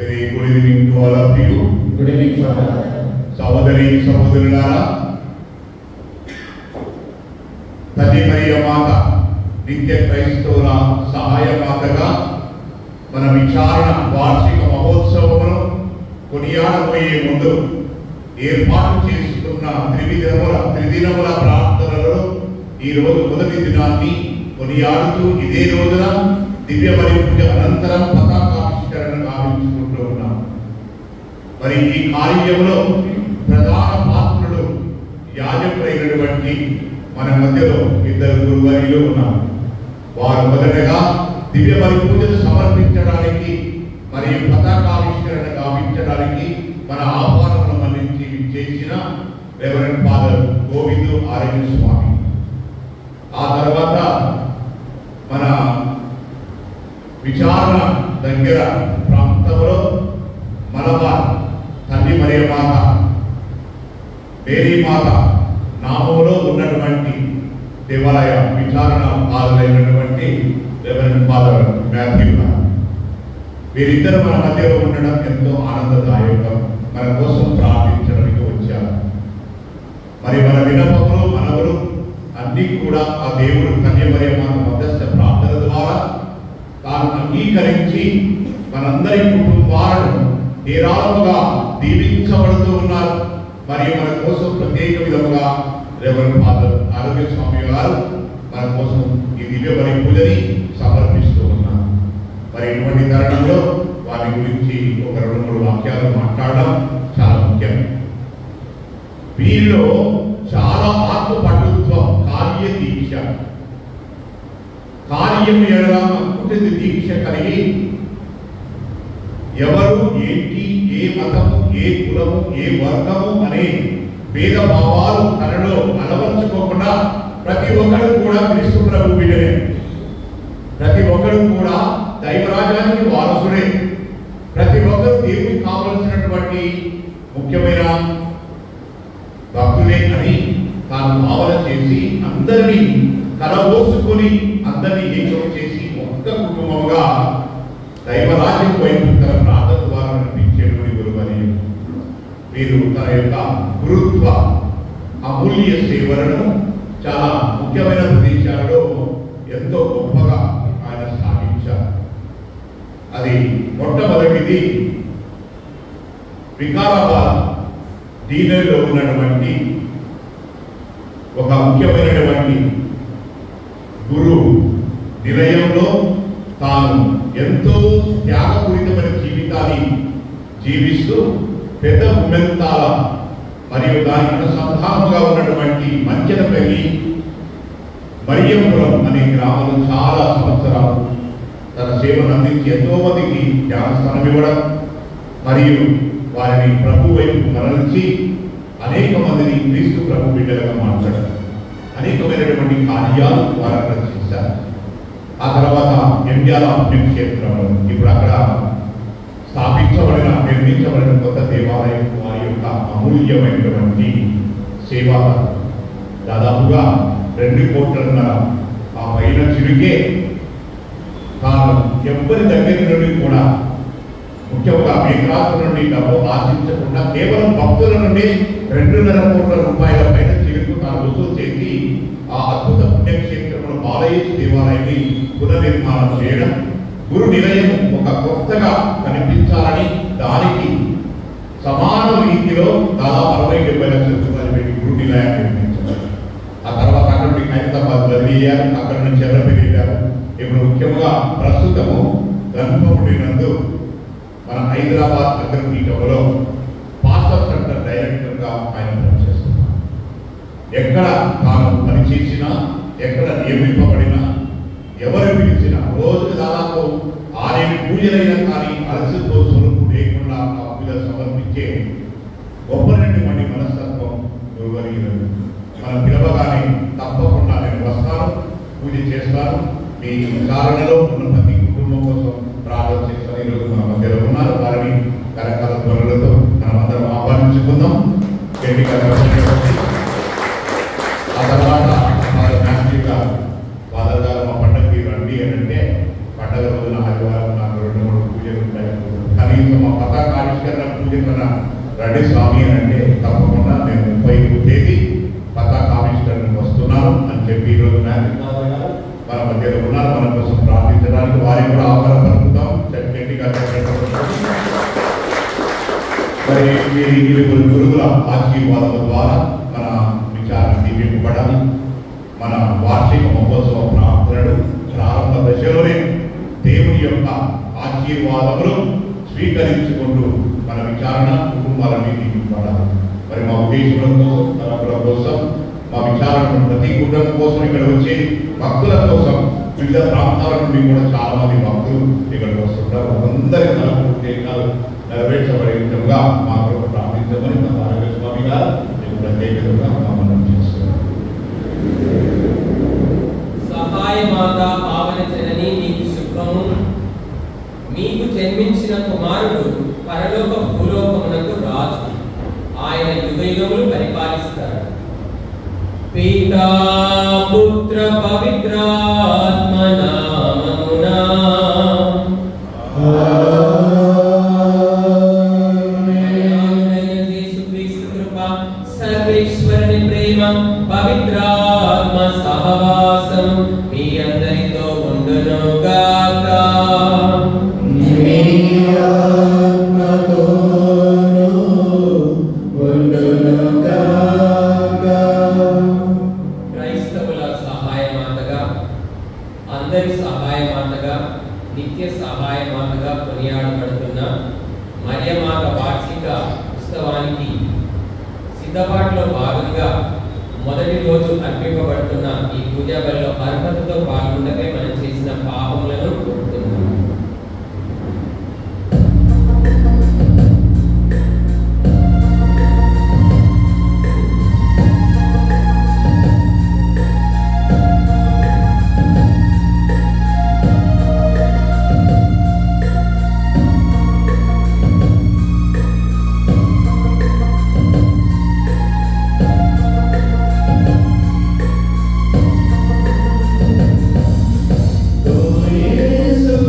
Very good evening to all of you. Good evening, Father. సహోదరి సహోదరులారా, తల్లి మరియ మాత నిత్య క్రైస్తవుల సహాయమాతగా మన విచారణ వార్షిక మహోత్సవమును కొనియాడబోయే ముందు ఏర్పాటు చేసుకున్న త్రిదినముల ప్రార్థనలలో ఈ రోజు మొదటి దినాన్ని కొనియాడుతూ ఇదే రోజున దివ్య బలి పూజ అనంతరం పతాకావిష్కరణ గావించుకుంటూ ఉన్నాం. మరి ఈ కార్యంలో ప్రధాన పాత్రులు యాజకులైనటువంటి మన మధ్యలో ఇద్దరు గురువర్యులు ఉన్నారు. వారు మొదటగా దివ్య బలి పూజను సమర్పించడానికి మరియు పతాకావిష్కరణ గావించడానికి మన ఆహ్వానమును మన్నించి చేసిన రెవరెండ్ ఫాదర్ గోవిందు ఆర్య స్వామి. ఆ తర్వాత మన విచారణ దగ్గర ప్రాంతంలో మలబార్ తల్లి మరియ మాత మేరీ మాత నామంలో ఉన్నటువంటి దేవాలయ విచారణ పాదులైనటువంటి రెవరెండ్ ఫాదర్ మాథ్యూ గారు. వీరిద్దరు మన మధ్యలో ఉండడం ఎంతో ఆనందదాయకం. మన కోసం ప్రార్థించడానికి వచ్చారు. మరి మన విన్నపములు మనవులు అన్ని కూడా ఆ దేవుడు కన్య మరియ మాత మధ్యస్థ ప్రార్థన ద్వారా తాను అంగీకరించి మనందరి కుటుంబాలను ఏరాళముగా దీవించబడుతూ ఉన్నారు. మరియు మన కోసం ప్రత్యేక విధముగా రెవరెండ్ ఫాదర్ ఆరోగ్య స్వామి గారు మన కోసం ఈ దివ్య బలి పూజని సమర్పిస్తూ ఉన్నారు. మరి ఇటువంటి తరుణంలో వారి గురించి ఒక 2-3 వాక్యాలు మాట్లాడడం చాలా ముఖ్యం. వీరిలో చాలా ఆత్మపటుత్వం, కార్య దీక్ష, కార్యము ఎడల అంకుఠిత దీక్ష కలిగి ఎవరు ఏంటి, ఏ మతము, ఏ కులము, ఏ వర్గము అనే భేదభావాలు తనలో అలవర్చుకోకుండా ప్రతి ఒక్కరు కూడా క్రీస్తు ప్రభు బిడ్డనే, ప్రతి ఒక్కరు కూడా దైవరాజ్యానికి వారసుడే, ప్రతి ఒక్కరు దేవునికి కావలసినటువంటి ముఖ్యమైన భక్తులే అని తాను భావన చేసి అందరినీ కలబోసుకొని అందరినీ ఏకం చేసి ఒక్క కుటుంబంగా దైవరాజ్యం వైపు తన ప్రార్థన ద్వారా నడిపించేటువంటి గురువని వీరు తన యొక్క గురుత్వ అమూల్య సేవలను చాలా ముఖ్యమైన ప్రదేశాలలో ఎంతో గొప్పగా ఆయన సాధించారు. అది మొట్టమొదటిది వికారాబాద్ దీనిలో ఉన్నటువంటి ఒక ముఖ్యమైనటువంటి గురు నిలయంలో తాను ఎంతో త్యాగపూరితమైన జీవితాన్ని జీవిస్తూ పెద్ద ఉమ్మెంతాల మరియు దానికి అనుసంధానముగా ఉన్నటువంటి మంచెనపల్లి మరియపురం అనే గ్రామంలో చాలా సంవత్సరాలు తన సేవను అందించి ఎంతో మందికి ధ్యానస్థానం ఇవ్వడం మరియు వారిని ప్రభు వైపు మరల్చి అనేక మందిని క్రీస్తు ప్రభు బిడ్డలుగా మార్చడం, అనేకమైనటువంటి కార్యాలు వారు అక్కడ చేశారు. ఆ తర్వాత ఎంజాల పుణ్యక్షేత్రంలో ఇప్పుడు అక్కడ నిర్మించబడిన కొత్త దేవాలయం వారి యొక్క అమూల్యమైనటువంటి సేవ దాదాపుగా 2 కోట్లన్నర ఆ పైన చిరుగే తాను ఎవరి దగ్గర నుండి కూడా ముఖ్యంగా మేఘరాజు నుండి డబ్బు ఆశించకుండా కేవలం భక్తుల నుండి 2.5 కోట్ల రూపాయల పైన చిరుకు తాను వసూలు చేసి ఆ అద్భుత పుణ్యక్షేత్రంలో బాలయ్య దేవాలయాన్ని పునర్నిర్మాణం చేయడం, గురు నిలయం ఒక కొత్తగా కనిపించాలని దానికి సమాన రీతిలో దాదాపు 60-70 లక్షల రూపాయలు పెట్టి గురు నిలయాన్ని నిర్మించారు. ఆ తర్వాత అక్కడ నుండి హైదరాబాద్ బదిలీ అయ్యారు, అక్కడ నుంచి ఎర్రపల్లి వెళ్ళారు. ఇప్పుడు ముఖ్యంగా ప్రస్తుతము గర్భముడి నందు మన హైదరాబాద్ నగరపీఠంలో పాస్టర్ సెంటర్ డైరెక్టర్గా ఆయన పనిచేస్తున్నారు. ఎక్కడ తాను పనిచేసినా, ఎక్కడ నియమింపబడినా, ఎవరు పిలిచినా రోజుకు దాదాపు 6-7 పూజలైనా కానీ అలసితో స్వరూపు లేకుండా ఆ పూజ సమర్పించే గొప్పనటి మంది మనస్తత్వం గురువర్యులు. మనం పిలవగానే తప్పకుండా నేను వస్తాను, పూజ చేస్తాను, మీ విచారణలో ఉన్న ప్రతి కుటుంబం కోసం ప్రార్థన చేస్తాను. ఈరోజు మన మధ్యలో ఉన్నారు. వారిని కరకాల ధ్వనులతో మనమందరం ఆహ్వానించుకుందాం. ఆ తర్వాత ఫాదర్ గారు మా పండుగకి రండి అని అంటే పండుగ రోజున ఆదివారం నాకు 2-3 పూజలు ఉంటాయి. కానీ కనీసం మా పతాకావిష్కరణ పూజకన రండి స్వామి అని అంటే తప్పకుండా నేను 30 తేదీ పతాకావిష్కరణకు వస్తున్నాను అని చెప్పి ఈరోజు మన మధ్యలో ఉన్నారు. మన కోసం ప్రార్థించడానికి వారికి కూడా ఆహ్వానం పలుకుతాం. గట్టిగా మరి మీరు గురువుల ఆశీర్వాదాల ద్వారా మన విచారణ దీపింపబడాలి. మన వార్షిక మహోత్సవ ప్రార్థనలు ప్రారంభ దశలోనే దేవుని యొక్క ఆశీర్వాదములు స్వీకరించుకుంటూ మన విచారణ కుటుంబాలన్నీ దీపింపబడాలి. మరి మా ఉద్దేశం కోసం తరపుల కోసం మా విచారణ ప్రతి కుటుంబం కోసం ఇక్కడ వచ్చే భక్తుల కోసం వివిధ ప్రాంతాల నుండి కూడా చాలా మంది భక్తులు ఇక్కడికి వస్తుంటారు. అందరి తరపు ఉద్దేశాలు నెరవేర్చబడే విధంగా మా కొరకు ప్రార్థించమని మా నారాయణ స్వామి గారు ప్రత్యేకంగా మనం చేస్తున్నారు. సహాయ మాత పావన జనని నీకు శుభము. మీకు జన్మించిన కుమారుడు పరలోక భూలోకమునకు రాజు. ఆయన యుగయుగములు పరిపాలిస్తాడు. పితా పుత్ర పవిత్రాత్మ నామమునా సర్వేశ్వరుని ప్రేమ పవిత్రాత్మ సహవాసం మీ అందరితో ఉండును గాక. క్రైస్తవుల సహాయమాతగా, అందరి సహాయమాతగా, నిత్య సహాయమాతగా కొనియాడబడుతున్న మరియమాత వార్షిక ఉత్సవానికి సిద్ధపాటులో భాగంగా మొదటి రోజు అర్పింపబడుతున్న ఈ పూజా బలిలో అర్హతతో పాల్గొనకై మనం చేసిన పాపములను ఒప్పుకుంటున్నాం. So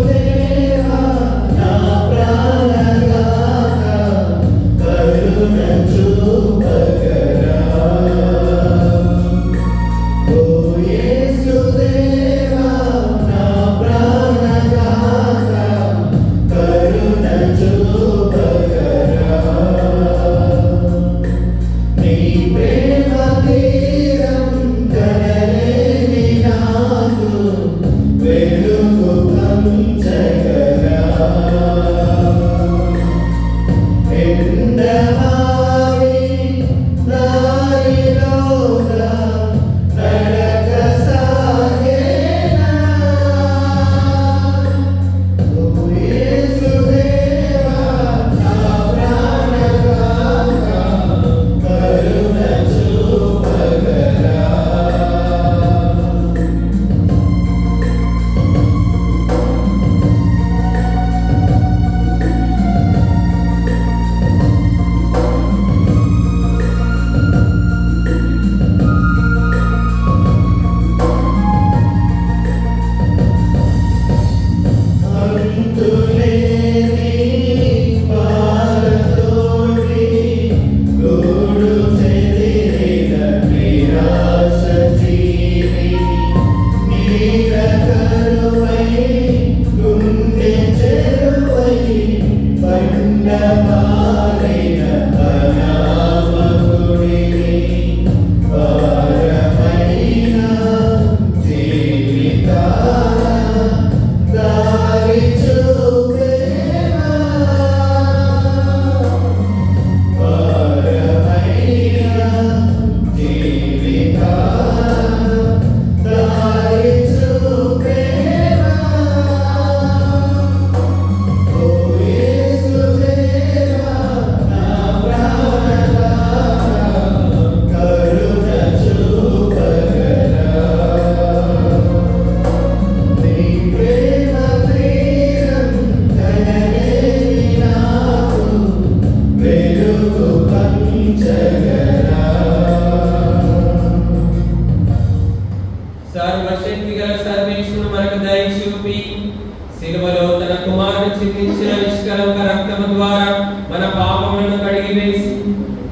నిష్కలంక రక్తము ద్వారా మన పాపములను కడిగివేసి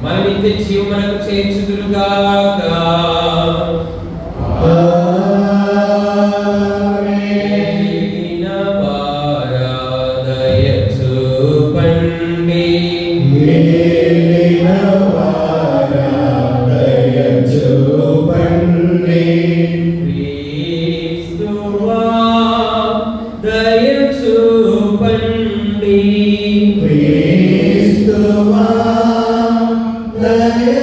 మన నిత్య జీవమునకు చేర్చుదురుగాక. Daya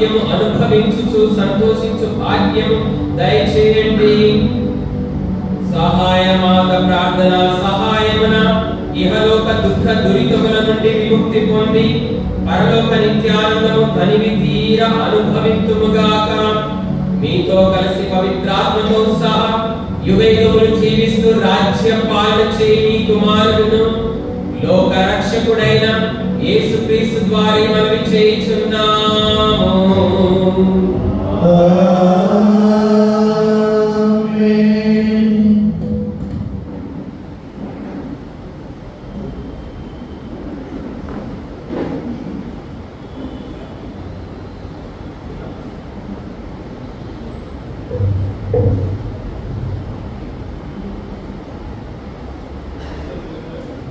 ఆరోగ్యము అనుభవించుచు సంతోషించు భాగ్యము దయచేయండి. సహాయమాత ప్రార్థన సహాయమున ఇహలోక దుఃఖ దురితముల నుండి విముక్తి పొంది పరలోక నిత్యానందము తనివి తీర అనుభవింతుముగాక. మీతో కలిసి పవిత్రాత్మతో సహా యుగయుగములు జీవిస్తూ రాజ్య పాలన చేయి మీ కుమారుడును లోక రక్షకుడైన యేసుక్రీస్తు ద్వారా మనవి చేయుచున్నాము.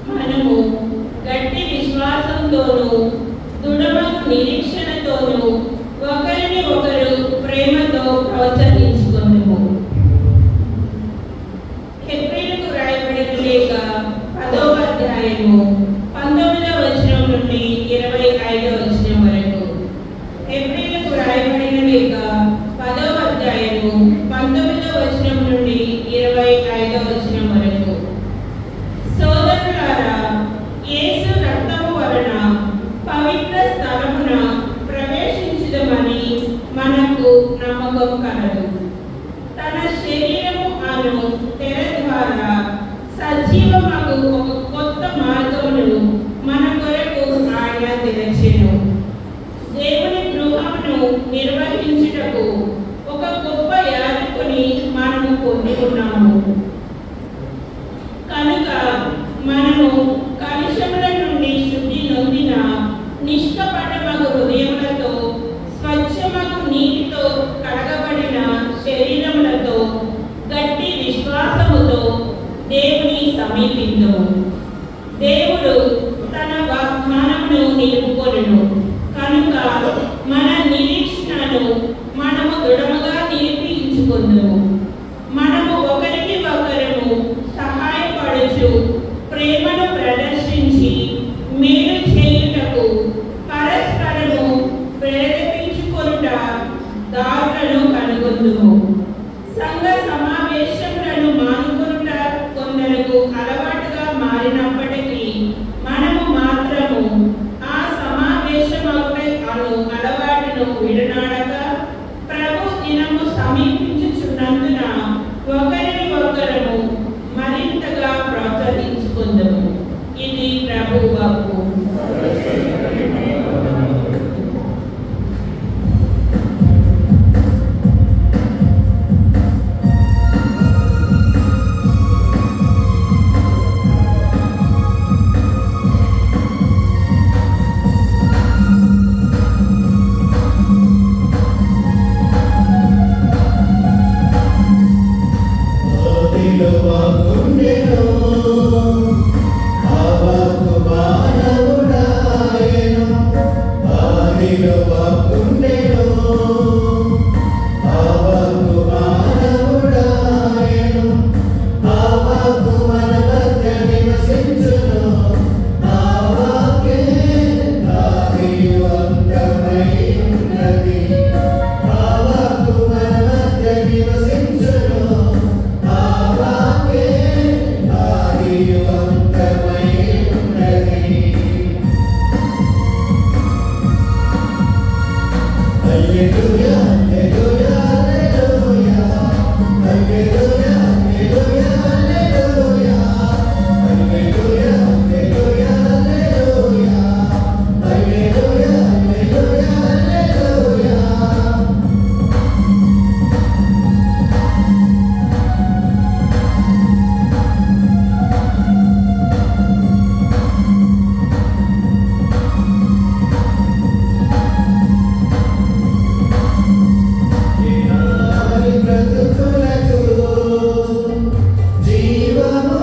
మనము గట్టి విశ్వాసంతోనూ దృఢమైన నిరీక్షణతోనూ ఒకరిని ఒకరు ప్రేమతో ప్రోత్సహించుకుందుము. హెబ్రీయులకు రాయబడిన లేఖ 10వ అధ్యాయము 19వ వచనం నుండి 25వ వచనం వరకు. హెబ్రీయులకు రాయబడిన లేఖ 10వ అధ్యాయము 19వ వచనం నుండి 25వ వచనం వరకు. సోదరులారా, యేసు రక్తము వలన పవిత్ర స్థలమున ప్రవేశించుదమని మనకు నమ్మకం కలదు. తన శరీరము అను తెర ద్వారా సజీవమగు ఒక కొత్త మార్గమును మన కొరకు ఆయన తెరచెను. దేవుని గృహమును నిర్వహించుటకు ఒక గొప్ప యాజకుని మనము పొంది ఉన్నాము. కనుక మనము కలుషముల నుండి శుద్ధి నొందిన నిష్కపటమగు హృదయములతో స్వచ్ఛమగు నీటితో కడగబడిన శరీరములతో గట్టి విశ్వాసముతో దేవుని సమీపింతుము. దేవుడు తన వాగ్దానమును నిలుపుకొనును కనుక మన నిరీక్షణను మనము దృఢముగా నిరూపించుకుందుము. మనము ఒకరికి ఒకరము సహాయపడుచు ప్రేమను ప్రదర్శించి మేలు చేయుటకు పరస్పరము ప్రేరేపించుకొనుట దారులను కనుగొందుము. సంఘ సమావేశములను మానుకొనుట కొందరకు అలవాటుగా మారినప్పటికీ మనము మాత్రము ఆ సమావేశమగుటై అను అలవాటును విడనాడక ప్రభు దినము సమీపించుచున్నందున ఒకరిని ఒకరము మరింతగా ప్రోత్సహించుకుందాము. ఇది ప్రభు వాక్కు. జీవము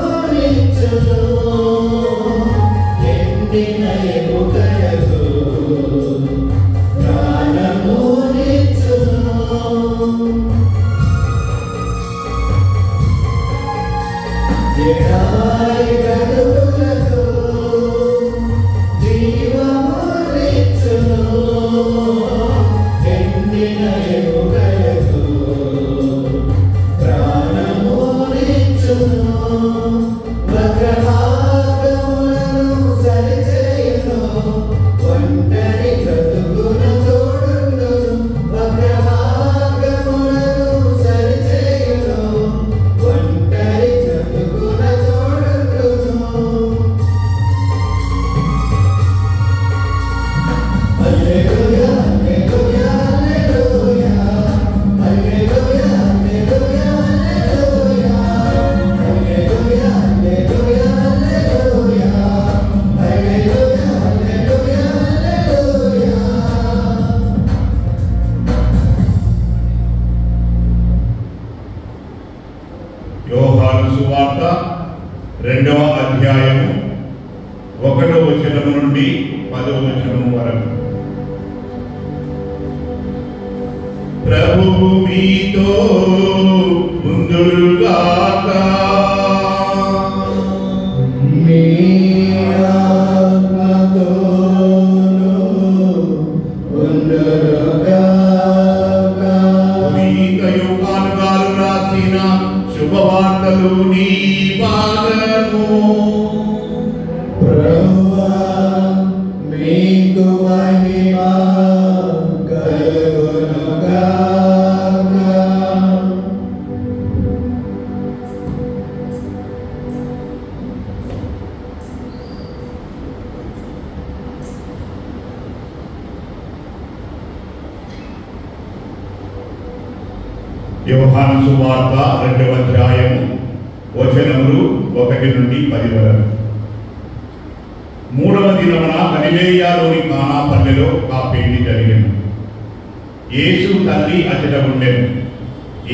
యోహాను సువార్త 2వ అధ్యాయము 1వ వచనం నుండి 10వ వచనం వరకు. ప్రభువు మీతో ముందుగాక. శుభవార్తలు నీ భాగము. ప్రభువా మీకు మహిమ కలుగునుగాక. యోహాను సువార్త 2వ అధ్యాయము వచనములు 1 నుండి 10 వరకు. 3వ దినమున గలిలయలోని కానా పల్లెలో ఆ పెళ్లి జరిగింది. యేసు తల్లి అచట ఉండెను.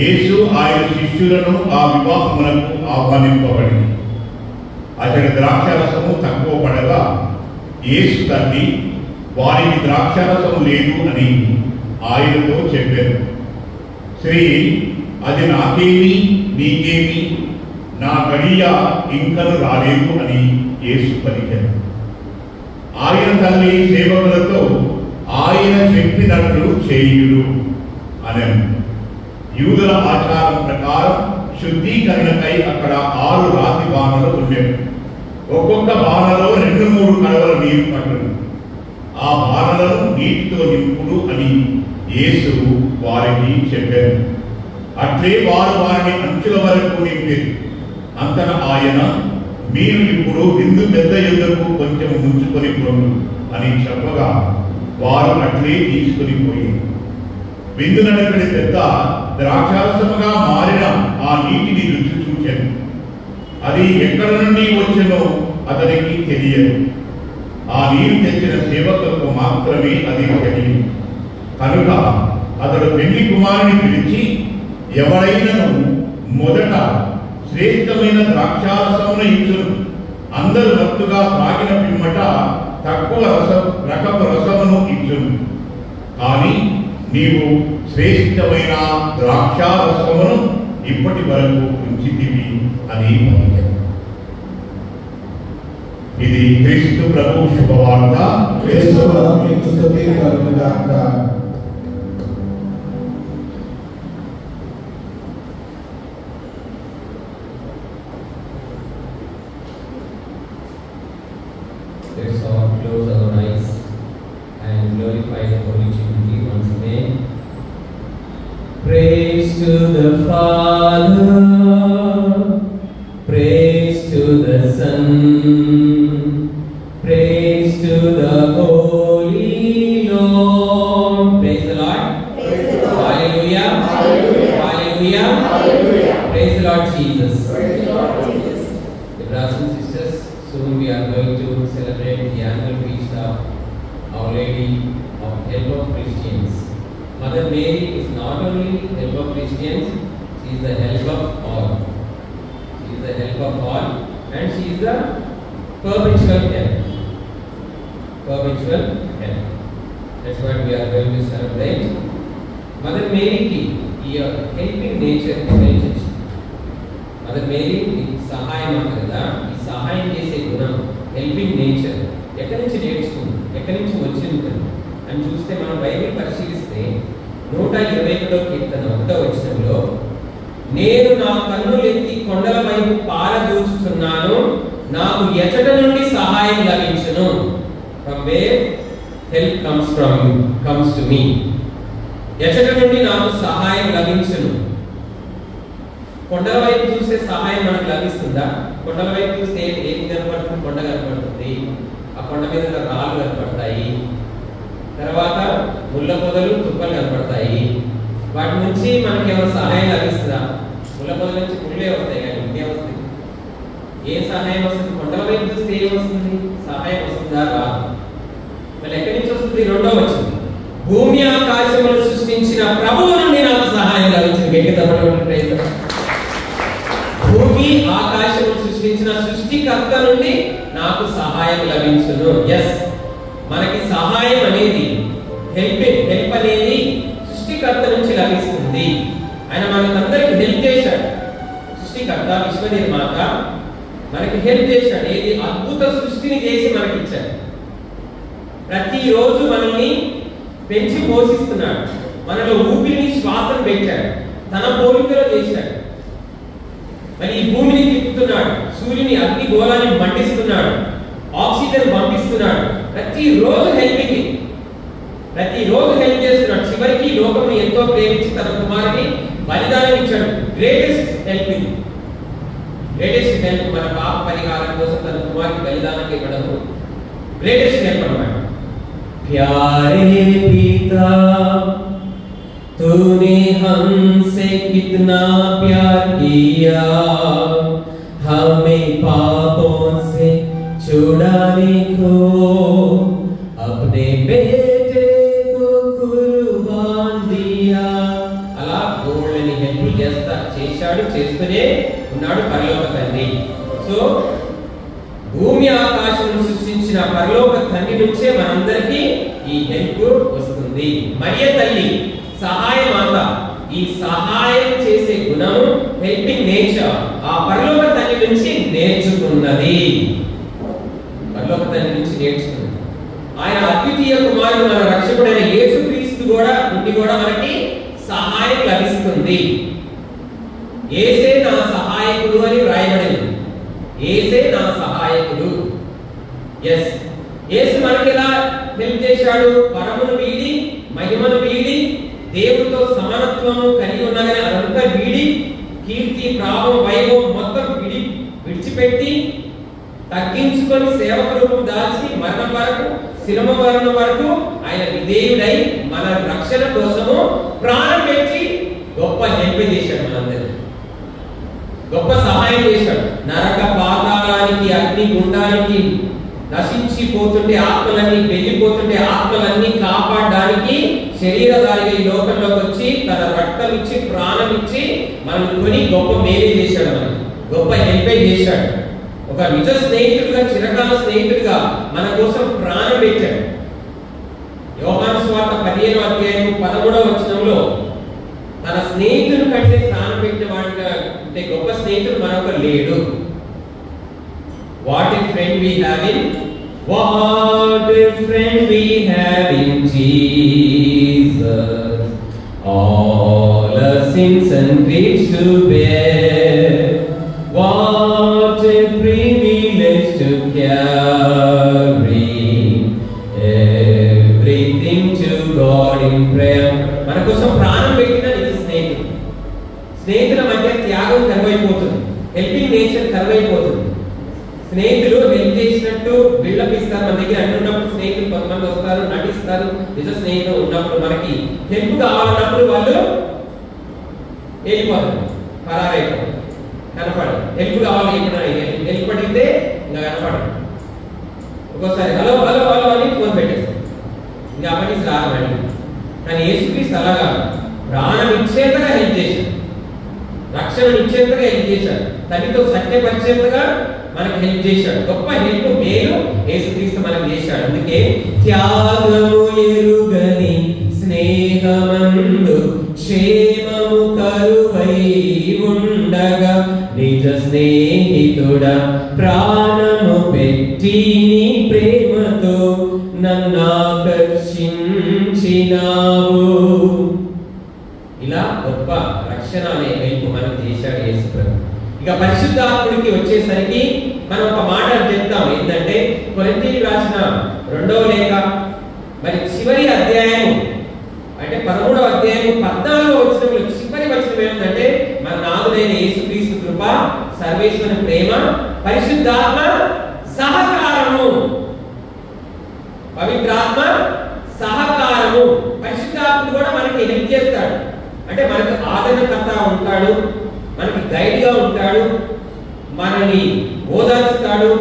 యేసు ఆయన శిష్యులను ఆ వివాహమునకు ఆహ్వానింపబడింది. అతడి ద్రాక్షరసము తక్కువ పడగా యేసు తల్లి వారికి ద్రాక్షరసము లేదు అని ఆయనతో చెప్పారు. శ్రీ, అది నాకేమి నీకేమి, నా గడియ ఇంకను రాలేదు అని యేసు పలికారు. ఆయన తల్లి సేవకులతో ఆయన చెప్పినట్లు చేయుడు అనెను. యూదుల ఆచారం ప్రకారం శుద్ధీకరణకై అక్కడ 6 రాతి బాణలు ఉండేవి. ఒక్కొక్క బాణలో 2-3 కడవల నీరు పట్టును. ఆ బాణలను నీటితో నింపుడు అని యేసు వారికి చెప్పారు. అట్లే వారు వారిని అంచుల వరకు నింపారు. అంతటా ఆయన, మీరు ఇప్పుడు విందు పెద్ద యుద్ధకు కొంచెం ముంచుకొని పొండు అని చెప్పగా వారు అట్లే తీసుకుని పోయి విందు నడపడి పెద్ద ద్రాక్షారసముగా మారిన ఆ నీటిని రుచి చూచాను. అది ఎక్కడ నుండి వచ్చినో అతనికి తెలియదు. ఆ నీరు తెచ్చిన సేవకులకు మాత్రమే అది తెలియదు. కనుక అతడు పెళ్లి కుమారుని పిలిచి, ఎవరైనను మొదట శ్రేష్టమైన ద్రాక్షారసమును ఇచ్చును, అందరూ మత్తుగా త్రాగిన పిమ్మట తక్కువ రకపు రసమును ఇచ్చును, కానీ నీవు శ్రేష్టమైన ద్రాక్షారసమును ఇప్పటి వరకు ఉంచితివి అని పలికాడు. ఇది క్రీస్తు ప్రభు శుభవార్త. యేసువా మీకు స్తుతి కలుగుగాక. Let's all close our eyes and glorify the Holy Trinity once again. Praise to the Father, praise to the Son, praise to the Holy Lord. Praise the Lord. Praise the Lord. Hallelujah. Hallelujah. Hallelujah. Hallelujah. Praise the Lord Jesus. Praise the Lord Jesus. The brothers and sisters, soon we are going to celebrate the annual feast of Our Lady of Help of Christians. Mother Mary is not only help of Christians, she is the help of all. She is the help of all, and she is the perpetual help. Perpetual help. That's what we are going to celebrate. Mother Mary ki helping nature is mother Mary సహాయం అంట కదా, ఈ సహాయం చేసే గుణం helping nature ఎక్కడి నుంచి నేర్చుకుంది, ఎక్కడి నుంచి వచ్చింది అని చూస్తే మనం బైబిల్ పరిశీలిస్తే 121వ కీర్తన 1వ వచనంలో, నేను నా కన్నులెత్తి కొండల వైపు పారదూచుచున్నాను, నాకు ఎచట నుండి సహాయం లభించును. From where help comes to me. ఎచట నుండి నాకు సహాయం లభించును. కొండల వైపు చూస్తే సహాయం మనకు లభిస్తుందా? కొండల వైపు చూస్తే ఏం కనపడుతుంది? కొండ కనపడుతుంది. ఆ కొండ మీద రాళ్ళు కనపడతాయి. తర్వాత ముళ్ళ పొదలు తుప్పలు కనపడతాయి. వాటి నుంచి మనకి ఏమైనా సహాయం లభిస్తుందా? ముళ్ళ పొదల నుంచి ముళ్ళే వస్తాయి కానీ ఇంకే వస్తాయి. ఏ సహాయం వస్తుంది? కొండల వైపు చూస్తే ఏం వస్తుంది? సహాయం వస్తుందా? రాదు. మళ్ళీ ఎక్కడి నుంచి వస్తుంది? రెండో వచ్చింది, భూమి ఆకాశములు సృష్టించిన ప్రభువు నుండి నాకు సహాయం లభించింది. ప్రయత్నం. భూమి ఆకాశములు సృష్టించిన సృష్టికర్త నుండి నాకు సహాయం లభించును. ఎస్, మనకి సహాయం అనేది హెల్ప్ అనేది సృష్టికర్త నుంచి లభిస్తుంది. ఆయన మనకందరికి హెల్ప్ చేశాడు. సృష్టికర్త, విశ్వ నిర్మాత మనకి హెల్ప్ చేశాడు. ఏది అద్భుత సృష్టిని చేసి మనకి ఇచ్చాడు. ప్రతిరోజు మనల్ని పెంచి పోషిస్తున్నాడు. మనలో ఊపిరిని శ్వాసను పెట్టాడు. తన పోలికలో చేశాడు. మరి ఈ భూమిని తిప్పుతున్నాడు. సూర్యుని అగ్ని గోళాన్ని మండిస్తున్నాడు. ఆక్సిజన్ పంపిస్తున్నాడు. ప్రతిరోజు హెల్పింగ్, ప్రతిరోజు హెల్ప్ చేస్తున్నాడు. చివరికి లోకముని ఎంతో ప్రేమించి తన కుమారుని బలిదానం ఇచ్చాడు. గ్రేటెస్ట్ హెల్ప్, మన పాప పరిహారం కోసం తన కుమారుని బలిదానం ఇవ్వడము గ్రేటెస్ట్ హెల్ప్ అన్నమాట. प्यारे पिता, तूने हमसे कितना प्यार किया, हमें पापों से छुड़ाने को अपने बेटे को कुर्बान दिया. అలా గోల్డెని హెల్ప్ చేస్తూనే ఉన్నాడు పరలోక తండ్రి. సో భూమి ఆకాశం సృష్టించిన పరలోక తండ్రి నుంచే మనందరికీ ఈ హెల్ప్ వస్తుంది. మరియ తల్లి సహాయ మాత, ఈ సహాయం చేసే గుణం, హెల్పింగ్ నేచర్ ఆ పరలోక తండ్రి నుంచి నేర్చుకున్నది. పరలోక తండ్రి నుంచి నేర్చుకున్నది. ఆయన అద్వితీయ కుమారుడు మన రక్షకుడైన యేసుక్రీస్తు నుండి కూడా మనకి సహాయం లభిస్తుంది. యేసే నా సహాయకుడు అని వ్రాయబడింది. యేసే నా సహాయకుడు. ఎస్, యేసు మనకి ఎలా హెల్ప్ చేశాడు? పరమును వీడి, మహిమను వీడి, దేవుడితో సమానత్వము కలిగి ఉన్నగానే అదంతా వీడి, కీర్తి, ప్రాభం, వైభవం మొత్తం విడిచిపెట్టి తగ్గించుకొని సేవక రూపం దాల్చి మరణం వరకు, శిలువ మరణం వరకు ఆయన విధేయుడై మన రక్షణ కోసము ప్రాణం పెట్టి గొప్ప హెల్ప్ చేశాడు. మనందరికీ గొప్ప సహాయం చేశాడు. నరక పాతాళానికి, అగ్ని గుండానికి నశించిపోతుంటే ఆత్మలన్నీ, వెళ్ళిపోతుంటే ఆత్మలన్నీ కాపాడడానికి శరీరధారిగా ఈ లోకంలోకి వచ్చి తన రక్తం ఇచ్చి, ప్రాణం ఇచ్చి మనల్ని కొని గొప్ప మేలు చేశాడు. మనకి గొప్ప హెల్పే చేశాడు. ఒక నిజ స్నేహితుడిగా, చిరకాల స్నేహితుడిగా మన కోసం ప్రాణం పెట్టాడు. యోహాను సువార్త 15వ అధ్యాయం 13వ వచనంలో తన స్నేహితుని కంటే ప్రాణం పెట్టిన వాడిగా అంటే గొప్ప స్నేహితుడు మరొకరు లేడు. What a friend we have in, what a friend we have in Jesus, all our sins and griefs to bear. What a privilege to carry everything to God in prayer. మన కోసం ప్రాణం పెట్టిన నిజ స్నేహితుడు. స్నేహితుల మధ్య త్యాగం కరువైపోతుంది, హెల్పింగ్ నేచర్ కరువైపోతుంది. స్నేహితులు హెల్ప్ చేసినట్టు బిల్డప్ ఇస్తారు. మన దగ్గర అంటున్నప్పుడు స్నేహితులు కొంతమంది వస్తారు, నటిస్తారు. నిజ స్నేహితులు ఉన్నప్పుడు మనకి హెల్ప్ కావాలన్నప్పుడు వాళ్ళు వెళ్ళిపోతారు, పరారైపోతారు, కనపడదు. హెల్ప్ కావాలి, హెల్ప్ అడిగితే ఇంకా కనపడదు. ఒక్కోసారి హలో హలో హలో అని ఫోన్ పెట్టేస్తారు, ఇంకా అప్పటి రాగండి. కానీ యేసుక్రీస్తు అలాగా ప్రాణం ఇచ్చేంతగా హెల్ప్ చేశాడు, రక్షణ ఇచ్చేంతగా హెల్ప్ చేశాడు, తల్లితో సత్యపరిచేంతగా మనకు హెల్ప్ చేశాడు. గొప్ప హెల్ప్, మేలు యేసుక్రీస్తు మనకు చేశాడు. అందుకే త్యాగము ఎరుగని స్నేహమందు క్షేమము కరువై ఉండగా నిజ స్నేహితుడ ప్రాణము పెట్టి నీ ప్రేమతో నన్ను ఆకర్షించినావు. ఇలా గొప్ప రక్షణ అనే హెల్ప్ మనం చేశాడు యేసు ప్రభు. ఇక పరిశుద్ధాత్ముడికి వచ్చేసరికి మనం ఒక మాట చెప్తాం. ఏంటంటే కొరింథీయులకు రాసిన 2వ లేఖ మరి చివరి అధ్యాయం అంటే 13వ అధ్యాయం 14వ వచనంలో చివరి వచనం ఏంటంటే మన నాథుడైన యేసుక్రీస్తు కృప, సర్వేశ్వరుని ప్రేమ, పరిశుద్ధాత్మ సహకారము, పవిత్రాత్మ సహకారము పరిశుద్ధాత్ముడు కూడా మనకి హెల్ప్ చేస్తాడు. అంటే మనకు ఆదరణకర్త ఉంటాడు, మనకి గైడ్గా ఉంటాడు, మనల్ని ఓదార్చుతాడు,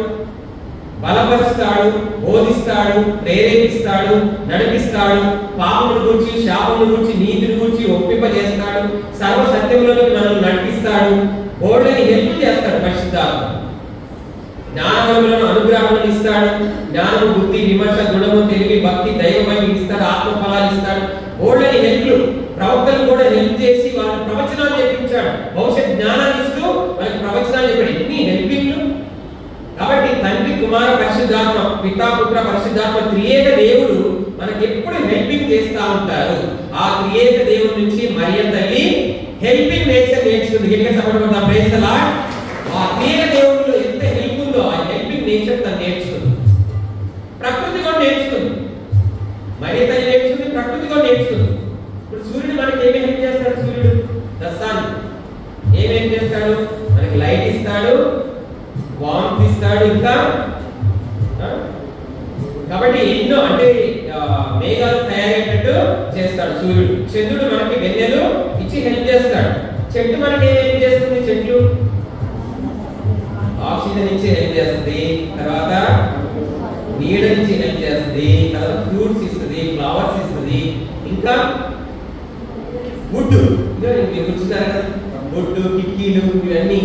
బలపరుస్తాడు, బోధిస్తాడు, ప్రేరేపిస్తాడు, నడిపిస్తాడు, పాపముల గురించి, శాపముల గురించి, నీతిని గురించి ఒప్పింపజేస్తాడు, సర్వ సత్యములోకి మనం నడిపిస్తాడు, బోర్డుని హెల్ప్ చేస్తాడు పరిశుద్ధాత్మ. జ్ఞానములను అనుగ్రహాలను ఇస్తాడు, జ్ఞానం, బుద్ధి, విమర్శ, గుణము, తెలివి, భక్తి, దైవమయం ఇస్తాడు, ఆత్మఫలాలు ఇస్తాడు, బోర్డుని హెల్ప్. ప్రవక్తలు కూడా హెల్ప్ చేసి వాళ్ళకి ప్రవచనాలు చెప్పించాడు, భవిష్యత్ జ్ఞానాన్ని ఇస్తూ వాళ్ళకి ప్రవచనాలు చెప్పాడు. ఎన్ని హెల్పింగ్లు! కాబట్టి తండ్రి, కుమార, పరిశుద్ధాత్మ, పితా, పుత్ర, పరిశుద్ధాత్మ త్రియేక దేవుడు మనకి ఎప్పుడు హెల్పింగ్ చేస్తా ఉంటారు. ఆ త్రియేక దేవుడి నుంచి మరియ తల్లి హెల్పింగ్ నేచర్ నేర్చుకుంది. గట్టిగా చెప్పడం ప్రైజ్ ది లార్డ్. ఆ త్రియేక దేవుడిలో ఎంత హెల్ప్ ఉందో ఆ హెల్పింగ్ నేచర్ తను నేర్చుకుంది. ప్రకృతి కూడా నేర్చుకుంది, మరియ తల్లి నేర్చుకుంది, ప్రకృతి కూడా నేర్చుకుంది. ఇప్పుడు సూర్యుడు మనకి ఏమి హెల్ప్ చేస్తాడు? సూర్యుడు ద సన్ ఏమి హెల్ప్ చేస్తాడు? మనకి లైట్ ఇస్తాడు, వార్మ్త్ ఇస్తాడు, ఇంకా కాబట్టి ఎన్నో అంటే మేఘాలు తయారయ్యేటట్టు చేస్తాడు సూర్యుడు. చంద్రుడు మనకి వెన్నెలు ఇచ్చి హెల్ప్ చేస్తాడు. చెట్టు మనకి ఏం చేస్తుంది? చెట్లు ఆక్సిజన్ ఇచ్చి హెల్ప్ చేస్తుంది, తర్వాత నీడ ఇచ్చి హెల్ప్ చేస్తుంది, తర్వాత ఫ్రూట్స్ ఇస్తుంది, ఫ్లవర్స్ ఇస్తుంది, ఇంకా వుడ్ మీరు కూర్చున్నారు కదా, వుడ్, కిక్కీలు ఇవన్నీ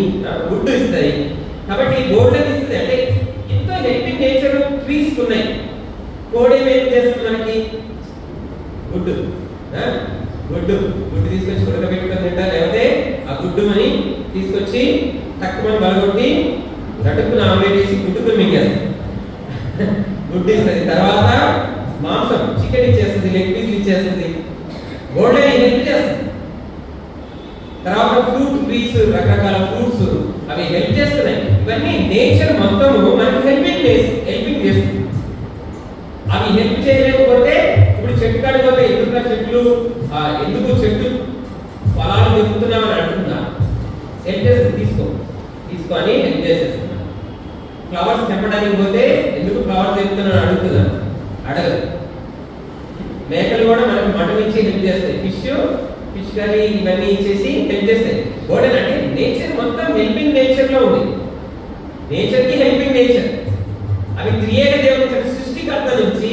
వుడ్ ఇస్తాయి. కాబట్టి గోల్డెన్ ఇస్తుంది. అంటే ఎంతో హెల్పింగ్ నేచర్ ట్రీస్ ఉన్నాయి. కోడి ఏం చేస్తుంది మనకి? గుడ్డు గుడ్డు తీసుకొచ్చి ఉడకబెట్టుకొని తింటారు, లేకపోతే ఆ గుడ్డు అని తీసుకొచ్చి తక్కువ బలగొట్టి గడుపున ఆమ్లెట్ వేసి గుడ్డుకు మింగేస్తుంది, గుడ్డు ఇస్తుంది. తర్వాత మాంసం, చికెన్ ఇచ్చేస్తుంది, లెగ్ పీస్ ఇచ్చేస్తుంది, గోల్డెన్ హెల్ప్ చేస్తుంది. తర్వాత ఫ్రూట్ ట్రీస్, రకరకాల ఫ్రూట్స్ అవి హెల్ప్ చేస్తున్నాయి. ఇవన్నీ నేచర్ మొత్తము మనకి హెల్పింగ్ చేస్తుంది. అవి హెల్ప్ చేయలేకపోతే ఇప్పుడు చెట్టు కాడిపోతే ఎందుకు చెట్లు ఎందుకు చెట్టు ఫలాలు దొరుకుతున్నామని అంటున్నా, హెల్ప్ చేస్తుంది. తీసుకొని హెల్ప్ చేసేస్తున్నా. ఫ్లవర్స్ తెంపడానికి పోతే ఎందుకు ఫ్లవర్స్ తెంపుతున్నాను అడుగుతున్నాను, అడగదు. మేకలు కూడా మనకు మటన్ ఇచ్చి హెల్ప్ చేస్తాయి, ఫిష్ కర్రీ ఇవన్నీ ఇచ్చేసి హెల్ప్ చేస్తాయి. గోడెన్ అంటే నేచర్ మొత్తం హెల్పింగ్ నేచర్ లో ఉంది. నేచర్ కి హెల్పింగ్ నేచర్. అవి త్రియేక దేవుడు సృష్టికర్త నుంచి,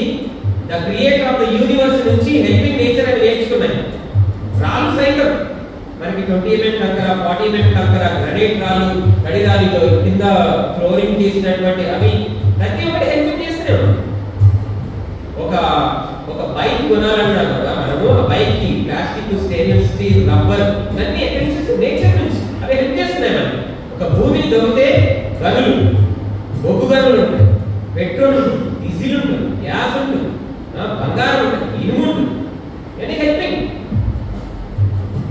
the creator of the universe నుంచి హెల్పింగ్ నేచర్ అని నేర్చుకున్నాయి. రాళ్ళు సైతం మనకి 20 mm కంకర, 40 mm కంకర, గ్రానైట్ రాళ్ళు, కడిరాలిలో కింద ఫ్లోరింగ్ చేసినటువంటి అవి ప్రతి ఒక్కటి హెల్పింగ్ చేస్తున్నాం. ఒక బైక్ కొనాలన్నా కూడా మనము ఆ బైక్ కి ప్లాస్టిక్, స్టెయిన్లెస్ స్టీల్, రబ్బర్ ఇవన్నీ ఎక్కడి నుంచి? నేచర్ నుంచి. అవి హెల్ప్ చేస్తున్నాయి మనకి. ఒక భూమిని దొరికితే గనులు, బొగ్గు గనులు ఉంటాయి, పెట్రోల్ ఉంటుంది, డీజిల్ ఉంటుంది, గ్యాస్ ఉంటుంది, బంగారం ఉంటుంది, ఇనుము ఉంటుంది. ఇవన్నీ హెల్పింగ్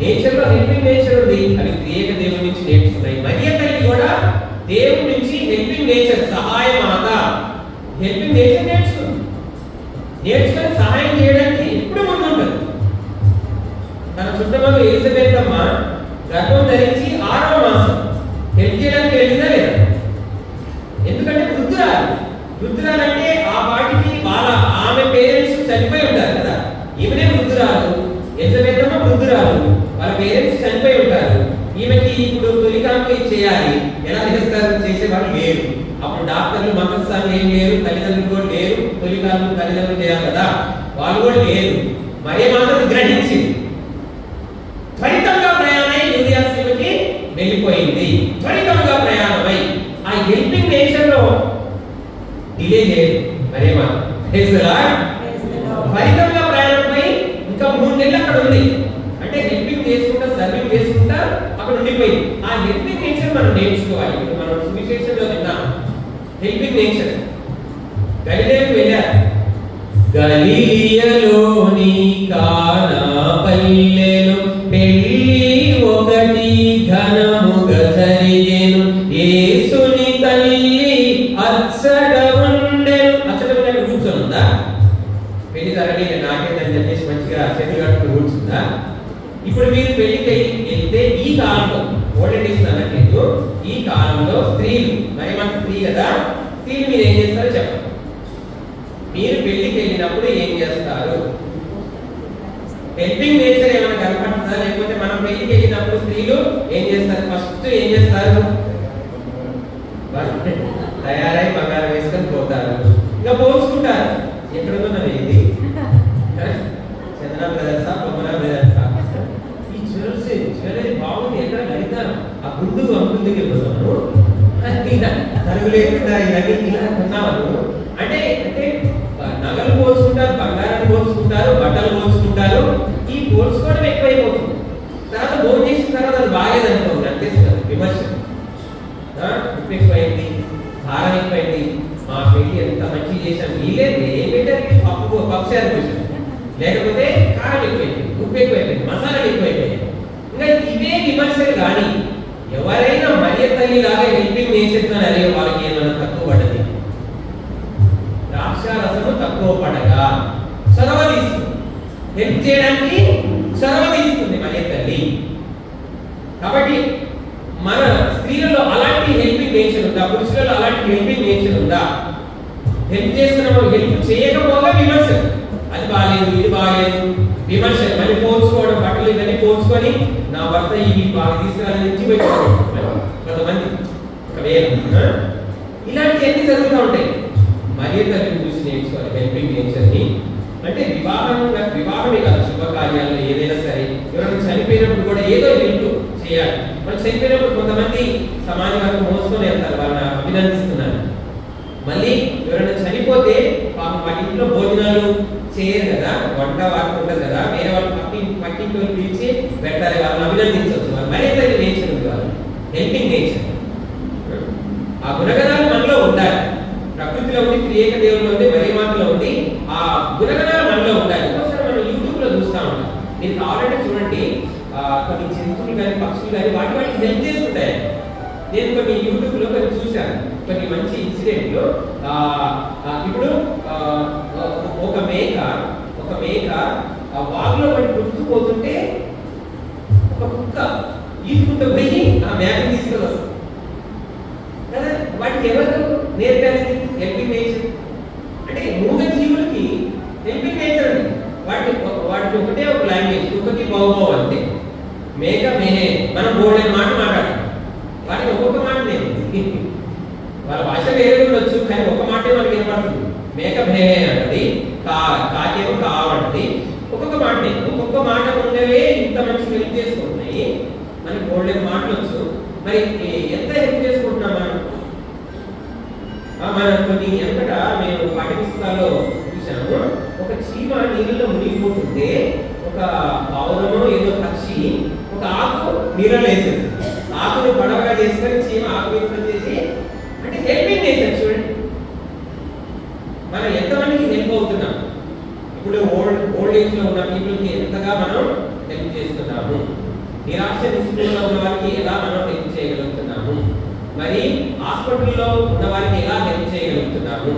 నేచర్ లో హెల్పింగ్ నేచర్ ఉంది. అవి త్రియేక దేవుడి నుంచి నేర్చుకున్నాయి. మరియ తల్లి కూడా దేవుడి నుంచి హెల్పింగ్ నేచర్, సహాయ మాత, హెల్పింగ్ నేచర్ నేర్చుకొని సహాయం చేయడానికి ఎప్పుడు ముందు ఉంటుంది. తన చుట్టమల్లు ఎలిజబెత్ అమ్మ గర్భం ధరించి 6వ మాసం హెల్ప్ చేయడానికి వెళ్ళిందా లేదా? ఎందుకంటే వృద్ధురాలంటే ఆ వాటికి ఆమె పేరెంట్స్ చనిపోయి ఉంటారు కదా. ఈమెనే వృద్ధురాలు, ఎలిజబెత్ అమ్మ వృద్ధురాలు, వాళ్ళ పేరెంట్స్ చనిపోయి ఉంటారు. ఈమెకి ఇప్పుడు తొలికాంపై చేయాలి, ఎలా చేస్తారు? చేసేవాళ్ళు లేరు. అప్పుడు డాక్టర్లు, మంత్రస్థానం ఏం లేరు, తల్లిదండ్రులు కూడా లేరు. తొలికాలం తల్లిదండ్రులు చేయాలి కదా, వాళ్ళు కూడా లేరు. మరే మాత్రం గ్రహించింది. త్వరితంగా ప్రయాణమై యూరియాశ్రమకి వెళ్ళిపోయింది. త్వరితంగా ప్రయాణమై ఆ హెల్పింగ్ నేచర్ లో డిలే చేయదు. మరే మాత్రం త్వరితంగా ప్రయాణమై ఇంకా 3 నెలలు అక్కడ ఉంది. అంటే హెల్పింగ్ చేసుకుంటా, సర్వింగ్ చేసుకుంటా అక్కడ ఉండిపోయింది. ఆ హెల్పింగ్ నేచర్ మనం నేర్చుకోవాలి. ఇప్పుడు మనం సువిశేషంలో విన్నాం హెల్పింగ్ నేచర్. గలిలయకు వెళ్ళారు. గలిలయలోని కానా పల్లెలో పెళ్లి ఒకటి ఘనముగా జరిగెను. యేసుని తల్లి అచ్చట ఉండెను. అచ్చట ఉండేది కూర్చొనుందా? పెళ్లి జరగని నాకేందని చెప్పేసి మంచిగా చేతులు కట్టుకుని కూర్చుందా? ఇప్పుడు మీరు పెళ్లికి వెళ్తే ఈ కాలంలో, ఓల్డెన్ డేస్ అన్నట్లేదు, ఈ కాలంలో స్త్రీలు, మరి మన స్త్రీ కదా, స్త్రీలు మీరు ఏం చేస్తారో చెప్పండి. మీరు పెళ్లికి వెళ్ళినప్పుడు ఏం చేస్తారు? హెల్పింగ్ నేచర్ ఏమైనా కనపడుతుందా? లేకపోతే మనం పెళ్లికి వెళ్ళినప్పుడు స్త్రీలు ఏం చేస్తారు? ఫస్ట్ ఏం చేస్తారు? తయారై బంగారం వేసుకొని పోతారు, ఇంకా పోల్చుకుంటారు. ఎక్కడున్నది ఇది? చంద్ర బ్రదర్సా, బొమ్మల బ్రదర్సా? ఈ జ్యువెలరీ బాగుంది, ఎక్కడ కడతారు? ఆ గుండు అంకుల్ వెళ్ళిపోతాను, తరుగు లేకుండా ఇవన్నీ ఇలా కొన్నాను అంటే అంటే నగలు పోల్చుకుంటారు, బంగారాన్ని పోల్చుకుంటారు, బట్టలు పోల్చుకుంటారు. ఈ పోల్చుకోవడం ఎక్కువైపోతుంది. తర్వాత భోజనం చేసిన తర్వాత అది బాగేదనుకోండి, అనిపిస్తుంది విమర్శ. ఉప్పు ఎక్కువైంది, కారం ఎక్కువైంది, మా పెళ్లి ఎంత మంచి చేశాను, వీలేదు ఏం పెట్టారు? పప్పుచారు పోసాను, లేకపోతే కారం ఎక్కువైంది, ఉప్పు ఎక్కువైపోయింది, మసాలాలు ఎక్కువైపోయాయి. ఇంకా ఇవే విమర్శలు. కానీ ఎవరైనా మరియ తల్లి లాగా హెల్పింగ్ నేచర్తో అడిగే వాళ్ళకి ఏమైనా తక్కువ పడ్డది? ద్రాక్షారసము తక్కువ పడగా చొరవ తీస్తుంది, హెల్ప్ చేయడానికి చొరవ తీస్తుంది మరియ తల్లి. కాబట్టి మన స్త్రీలలో అలాంటి హెల్పింగ్ నేచర్ ఉందా? పురుషులలో అలాంటి హెల్పింగ్ నేచర్ ఉందా? హెల్ప్ చేస్తున్న హెల్ప్ చేయకపోగా విమర్శలు, అది బాగాలేదు, ఇది బాగాలేదు, విమర్శలు, మళ్ళీ పోల్చుకోవడం, బట్టలు ఇవన్నీ పోల్చుకొని నా భర్త ఇవి బాగా తీసుకురాలని నుంచి కొంతమంది ఇలాంటివన్నీ జరుగుతూ ఉంటాయి. మరియ తల్లిని చూసి నేర్చుకోవాలి హెల్పింగ్ నేచర్ని. అంటే వివాహమే కాదు, శుభకార్యాల్లో ఏదైనా సరే, ఎవరైనా చనిపోయినప్పుడు కూడా ఏదో హెల్ప్ చేయాలి. వాళ్ళు చనిపోయినప్పుడు కొంతమంది సమాజం వరకు మోసుకొని వెళ్తారు, వాళ్ళని అభినందిస్తున్నారు. మళ్ళీ ఎవరైనా చనిపోతే పాపం వాళ్ళ ఇంట్లో భోజనాలు చేయరు కదా, వంట వారికి ఉండదు కదా, వేరే వాళ్ళు పక్కింట్లో పిలిచి పెట్టాలి, వాళ్ళని అభినందించవచ్చు. వాళ్ళు మరియ తల్లి నేచర్ ఉంది, వాళ్ళు హెల్పింగ్ నేచర్. ఆ గుణగణాలు మనలో ఉండాలి. ప్రకృతిలో ఉంది, త్రియేక దేవుల్లో ఉంది, మరియమాతలో ఉంది. ఆ గుణగణాలు మనలో ఉండాలి. ఒకసారి మనం యూట్యూబ్ లో చూస్తూ ఉంటాం. మీరు కావాలంటే చూడండి, కొన్ని జంతువులు కానీ పక్షులు కానీ వాటికి హెల్ప్ చేస్తుంటాయి. నేను కొన్ని యూట్యూబ్ లో కొన్ని చూశాను, కొన్ని మంచి ఇన్సిడెంట్లు. ఇప్పుడు ఒక మేక వాగులో పడి పుట్టుకుపోతుంటే ఒక కుక్క ఈదుకుంటూ పోయి ఆ మేకని తీసుకొని వస్తుంది కదా. వాటికి ఎవరు నేర్పాలి హెల్పింగ్ నేచర్? అంటే మూగ జీవులకి హెల్పింగ్ నేచర్ ఉంది. వాటికి ఒకటే ఒక లాంగ్వేజ్, కుక్కకి బావు అంతే, మేక మేహే. మనం బోల్డెన్ మాట మాట్లాడతాం, వాటికి ఒక్కొక్క మాట లేదు. వాళ్ళ భాష వేరే ఉండొచ్చు, కానీ ఒక మాటే మనకి వినపడుతుంది. మేక భేహే అంటది, కాకేమో కావంటది. ఒక్కొక్క మాట, ఒక్కొక్క మాట ఉండవే ఇంత మంచి హెల్ప్ చేసుకుంటున్నాయి. మనకి బోల్డెన్ మాటలు వచ్చు. మరి ఎంత హెల్ప్ చేసుకుంటున్నాం మనం? కొన్ని ఎంతట మేము పాఠ్యపుస్తకాల్లో చూసాము, ఒక చీమ నీళ్ళలో మునిగిపోతుంటే ఒక పౌరమో ఏదో పక్షి ఒక ఆకు నీళ్ళలో వేసేది. ఆకుని పడవగా చేసుకొని చీమ ఆకు మీద చేసి, అంటే హెల్పింగ్ నేచర్. చూడండి మనం ఎంతమందికి హెల్ప్ అవుతున్నాం. ఇప్పుడు ఓల్డ్ ఏజ్ లో ఉన్న పీపుల్కి ఎంతగా మనం హెల్ప్ చేస్తున్నాము. నిరాశ నిస్పృహలో ఉన్న వారికి ఎలా మనం హెల్ప్ చేయగలుగుతున్నాము. మరి హాస్పిటల్లో ఉన్న వారికి ఎలా హెల్ప్ చేయగలుగుతున్నాము.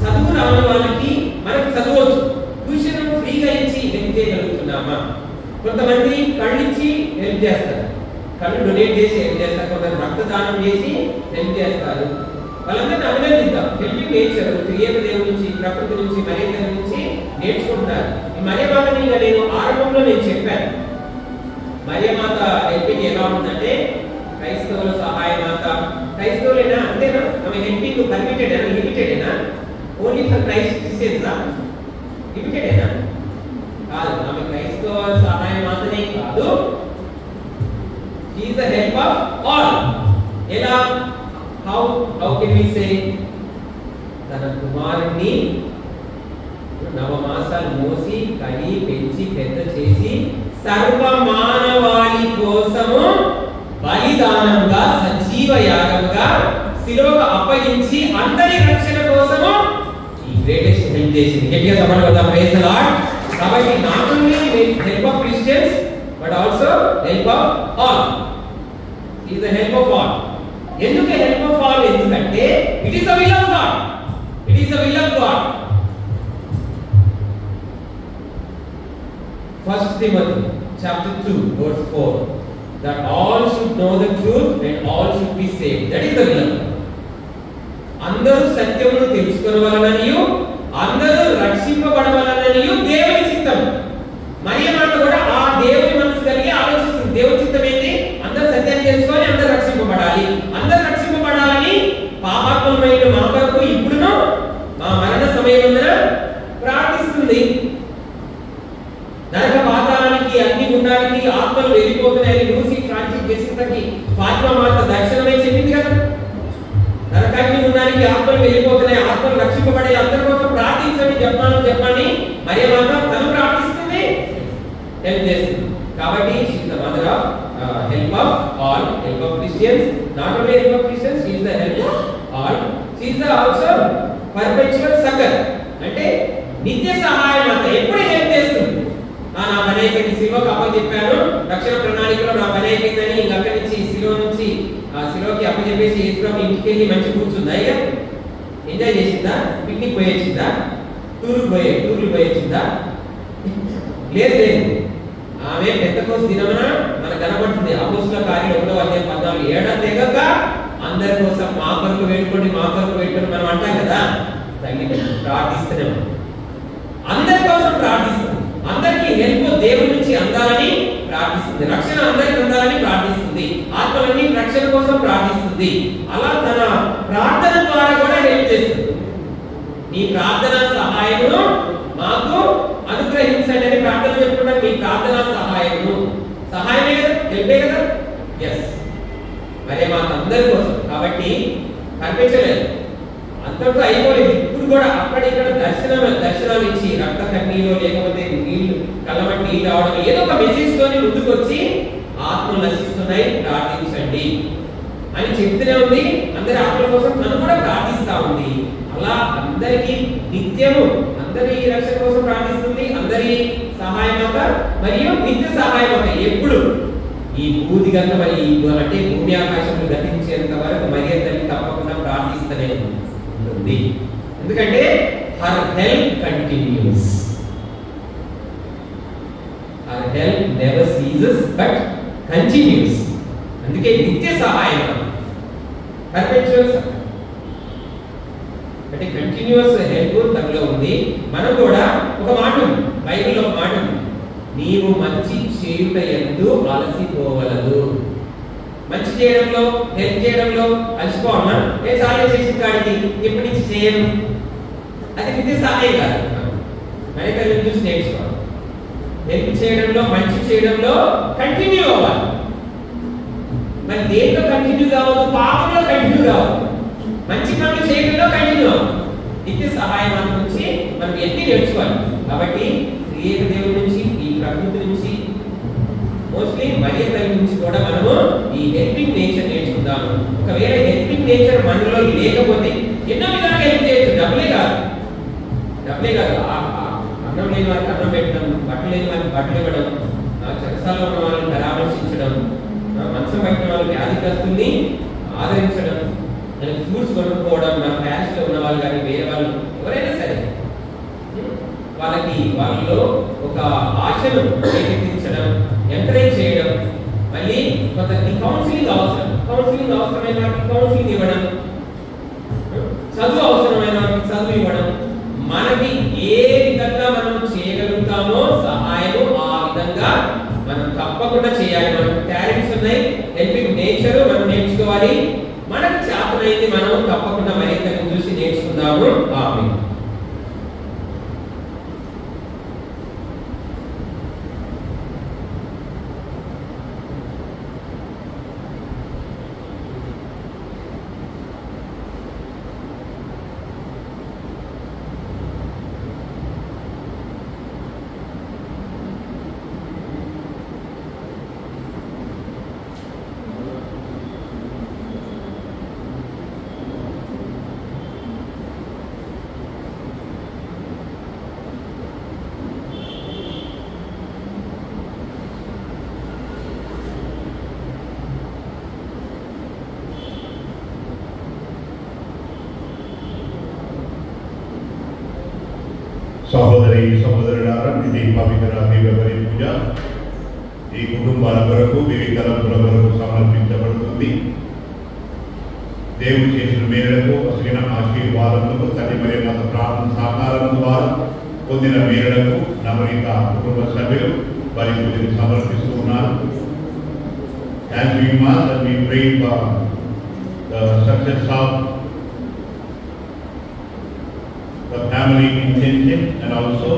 చదువు రాని వాళ్ళకి మనకి చదవచ్చు, ట్యూషన్ ఫ్రీగా ఇచ్చి హెల్ప్ చేయగలుగుతున్నామా. కొంతమంది కళ్ళు ఇచ్చి హెల్ప్ చేస్తారు, కళ్ళు డొనేట్ చేసి హెల్ప్ చేస్తారు, కొంతమంది రక్తదానం చేసి హెల్ప్ చేస్తారు. వాళ్ళందరినీ అభినందిద్దాం. హెల్పింగ్ నేచర్ త్రియేక దేవుడి నుంచి, ప్రకృతి నుంచి, మరియ తల్లి నుంచి నేర్చుకుంటున్నారు. ఈ మరియమాతని నేను ఆరంభంలో నేను చెప్పాను. మరియమాత హెల్పింగ్ ఎలా ఉందంటే, క్రైస్తవుల సహాయ మాత. క్రైస్తవులైనా అంతేనా? ఆమె హెల్పింగ్ పర్మిటెడ్ అయినా లిమిటెడేనా? Only for క్రిస్టియన్సా? లిమిటెడేనా? కాదు, ఆమె క్రైస్తవ సహాయ మాతనే కాదు, she is the help of all. ఎలా? how can we say? తన కుమారుణ్ణి 9 మాసాలు మోసి కని పెంచి పెద్ద చేసి సర్వ మానవాళి కోసము బలిదానంగా సజీవ యాగంగా శిలువకు అప్పగించి అందరి రక్షణ కోసము ఈ గ్రేటెస్ట్ హెల్ప్ చేసింది. గట్టిగా సపోర్ట్ చేద్దాం. Praise the Lord. కాబట్టి not only help of Christians but also help of all. Is the help of all. ఎందుకు హెల్ప్ ఆఫ్ ఆల్? ఎందుకంటే it is the will of God. It is the will of God. First Timothy chapter 2 verse 4, that all should know the truth and all should be saved. That is the will of God. అందరూ సత్యమును తెలుసుకొనవలననియు అందరూ రక్షింపబడవలననియు దేవుని చిత్తం. మరియమాత ఆత్మలు వెళ్ళిపోతున్నాయని Lucy Francis జెసికాకి Fatima మాత దర్శనమై చెప్పింది కదా. నరకాగ్ని గుండానికి ఆత్మలు వెళ్ళిపోతున్నాయి, ఆత్మలు రక్షింపబడే అందరి కోసం ప్రార్థించండి చెప్పండి. మరియ మాత తను ప్రార్థిస్తుంది, హెల్ప్ చేస్తుంది. కాబట్టి she is the mother of help of all, help of Christians, not only help of Christians, she is the help of all, she is the also perpetual succor, అంటే నిత్య సహాయం అంత ఎప్పుడు హెల్ప్ చేస్తుంది. నా పని అయిపోయింది, శిలోకి అప్పచెప్పాను, రక్షణ ప్రణాళికలో నా పని అయిపోయిందని ఇంక అక్కడి నుంచి శిలోకి అప్పచెప్పేసి యేసుప్రభు ఇంటికి వెళ్ళి మంచి కూర్చుందా, ఇక ఎంజాయ్ చేసిందా, పిక్నిక్ పోయొచ్చిందా, టూర్లు పోయొచ్చిందా? లేదు. ఆమె పెద్దకోస దినమున మనకు కనబడుతుంది. అపోస్తలుల కార్యాలు 1:14 ఏడ తెగక అందరి కోసం మా కొరకు వేడుకోండి మనం అంటాం కదా. తల్లి ప్రార్థిస్తూనే అందరి కోసం ప్రార్థిస్తుంది, అందరికీ హెల్ప్ దేవుడి నుంచి అందాలని ప్రార్థిస్తుంది, రక్షణ అందరికి అందాలని ప్రార్థిస్తుంది, ఆత్మలన్నీ రక్షణ కోసం ప్రార్థిస్తుంది. అలా తన ప్రార్థన ద్వారా కూడా హెల్ప్ చేస్తుంది. నీ ప్రార్థన సహాయమును మాకు అనుగ్రహించండి అని ప్రార్థన చెప్పుకుంటాం. మీ ప్రార్థన సహాయమే కదా, హెల్పే కదా. ఎస్, మరి మాకు అందరి కోసం. కాబట్టి కనిపించలేదు, అంతటితో అయిపోలేదు. ఇప్పుడు కూడా అక్కడిక్కడ దర్శనాలు ఇచ్చి రక్త కన్నీలో లేకపోతే నీళ్లు కళ్ళమట్టి నీళ్ళు రావడం ఏదో ఒక మెసేజ్ తోని ముందుకు వచ్చి ఆత్మలు నశిస్తున్నాయి ప్రార్థించండి అని చెప్తూనే ఉంది. అందరి ఆత్మల కోసం తను కూడా ప్రార్థిస్తా ఉంది. అలా అందరికీ నిత్యము అందరి రక్షణ కోసం ప్రార్థిస్తుంది, అందరి సహాయమత మరియు నిత్య సహాయమత ఎప్పుడు ఈ భూది గంట మరి అంటే భూమి ఆకాశంలో గతించేంత వరకు మరియ తల్లి తప్పకుండా ప్రార్థిస్తూనే ఉంటుంది. ఎందుకంటే her help continuous, her help never ceases but continuous. అందుకే నిత్య సహాయం, పర్పెచువల్ సహాయం అంటే కంటిన్యూస్ హెల్ప్ తనలో ఉంది. మనం కూడా ఒక మాట ఉంది, బైబిల్లో ఒక మాట ఉంది, నీవు మంచి చేయుట యందు అలసిపోవలదు. మంచి చేయడంలో హెల్ప్ చేయడంలో అలసిపోవన్నా, నేను చాలా చేసిన కాడికి ఎప్పటి నుంచి చేయను, అది నిత్య సహాయం కాదు. మరి తల్లిని చూసి నేర్చుకోవాలి. హెల్ప్ చేయడంలో మంచి చేయడంలో కంటిన్యూ అవ్వాలి. మరి దేంట్లో కంటిన్యూ కావద్దు, పాపంలో కంటిన్యూ కావద్దు, మంచి పనులు చేయడంలో కంటిన్యూ అవ్వాలి. నిత్య సహాయం నుంచి మనం ఎన్ని నేర్చుకోవాలి. కాబట్టి క్రియేటివ్ దేవుడి నుంచి, ఈ ప్రకృతి నుంచి, మోస్ట్లీ మరియ తల్లి నుంచి కూడా మనము ఈ హెల్పింగ్ నేచర్ నేర్చుకుందాము. ఒకవేళ హెల్పింగ్ నేచర్ మనలో లేకపోతే ఎన్నో విధాలుగా హెల్ప్ చేయొచ్చు. డబ్బులే కాదు, అన్నం లేని వారికి అన్నం పెట్టడం, బట్టలు లేని వారికి బట్టలు ఇవ్వడం, చెరసాల్లో ఉన్న వాళ్ళని పరామర్శించడం, మంచం పట్టిన వాళ్ళకి వ్యాధిగ్రస్తుల్ని ఆదరించడం, మనకి ఫ్రూట్స్ కొనుక్కోవడం, మన ప్యారిస్ లో ఉన్న వాళ్ళు కానీ వేరే వాళ్ళు ఎవరైనా సరే వాళ్ళలో ఒక ఆశను రేకెత్తించడం, ఎంకరేజ్ చేయడం, మళ్ళీ కొంత కౌన్సిలింగ్ అవసరమైన వారికి కౌన్సిలింగ్ ఇవ్వడం, చదువు అవసరమైన వారికి చదువు ఇవ్వడం, మనకి ఏ విధంగా మనం చేయగలుగుతామో సహాయము ఆ విధంగా మనం తప్పకుండా చేయాలి. మనకు టాలెంట్స్ ఉన్నాయి, హెల్పింగ్ నేచర్ మనం నేర్చుకోవాలి. మనకు చేతనైంది మనం తప్పకుండా మరింత చూసి నేర్చుకుందాము. ఆమేన్. సహోదరులారా, ఇది పవిత్ర దివ్యబలి పూజ ఈ కుటుంబాల కొరకు, వివికలంతుల కొరకు సమర్పించబడుతుంది. దేవుడు చేసిన మేరకు వచ్చిన ఆశీర్వాదములకు, తల్లి మరియు మత ప్రార్థన సహకారం ద్వారా పొందిన మేరకు నవనీత కుటుంబ సభ్యులు బలి పూజను సమర్పిస్తూ ఉన్నారు. As we must and we pray for the success of the family intention and also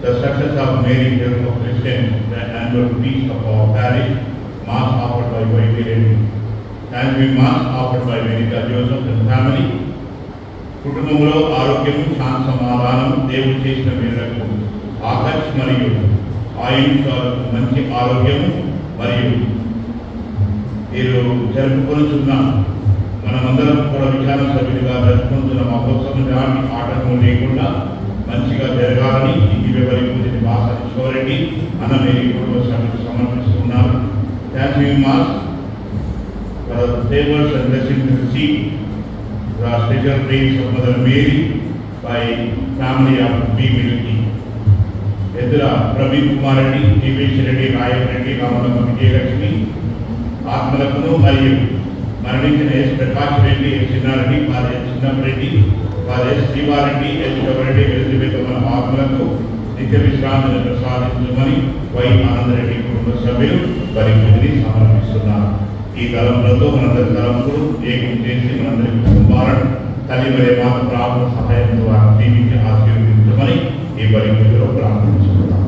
the success of Mary Church of Christians, the annual feast of our parish, mass offered by YPLD, and we mass offered by Venita Joseph and family. కుటుంబంలో ఆరోగ్యం, శాంతి సమాధానం, దేవుడు చేసిన మేరకు ఆకర్ష్ మరియు ఆయుష్కాలకు మంచి ఆరోగ్యం మరియు మీరు జరుపుకొనుచున్న మనమందరం కూడా విచారణ సభ్యులుగా జరుపుకుంటున్న మహోత్సవం ఎలాంటి ఆటంకం లేకుండా మంచిగా జరగాలని ఇంటి పూజని భాష శివరెడ్డి అన్న మేరీ కుటుంబ సభ్యులు సమర్పిస్తున్నారు. Thank you mass favors and blessings received the special praise of Mother Mary by family of B. Milky. Edra Praveen Kumar Reddy, Divesh Reddy, Raya Reddy, Ramadama Vijayalakshmi, Atmalakunu Mariyu, Maradichan S. Prakash Reddy, S. Sinna Reddy, Father S. Sinnam Reddy, Father S. Siva Reddy, S. Reddy, Elizabeth Amana Atmalaku, Nitya Vishranjana Prasad Sumani, Y. Anand Reddy Kutumba Sabhyulu, Varikudini Samarpistunnaru. ఈ తలంపులతో మనందరి తలంపులు ఏకం చేసి మనందరి కుటుంబాలను తల్లి మరియు మాత ప్రార్థన సహాయం ద్వారా దీనికి ఆశీర్వదించమని ఈ బలిలో ప్రార్థించుకుంటాం.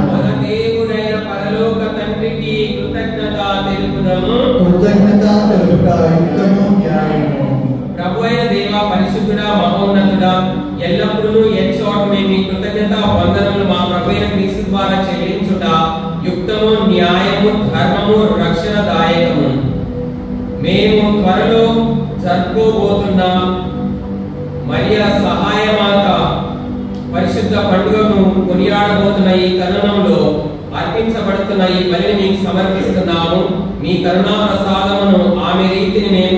మన దేవుడైన పరలోక తండ్రి సత్యము, న్యాయము, ధర్మము, రక్షణదాయకము. మేము త్వరలో జరుపుకోబోతున్న మరియా సహాయమాత పరిశుద్ధ పండుగను కొనియాడబోతున్న ఈ తరుణంలో అర్పించబడుతున్న ఈ బలిని మీకు సమర్పిస్తున్నాము. మీ కరుణా ప్రసాదమును ఆమె రీతిని మేము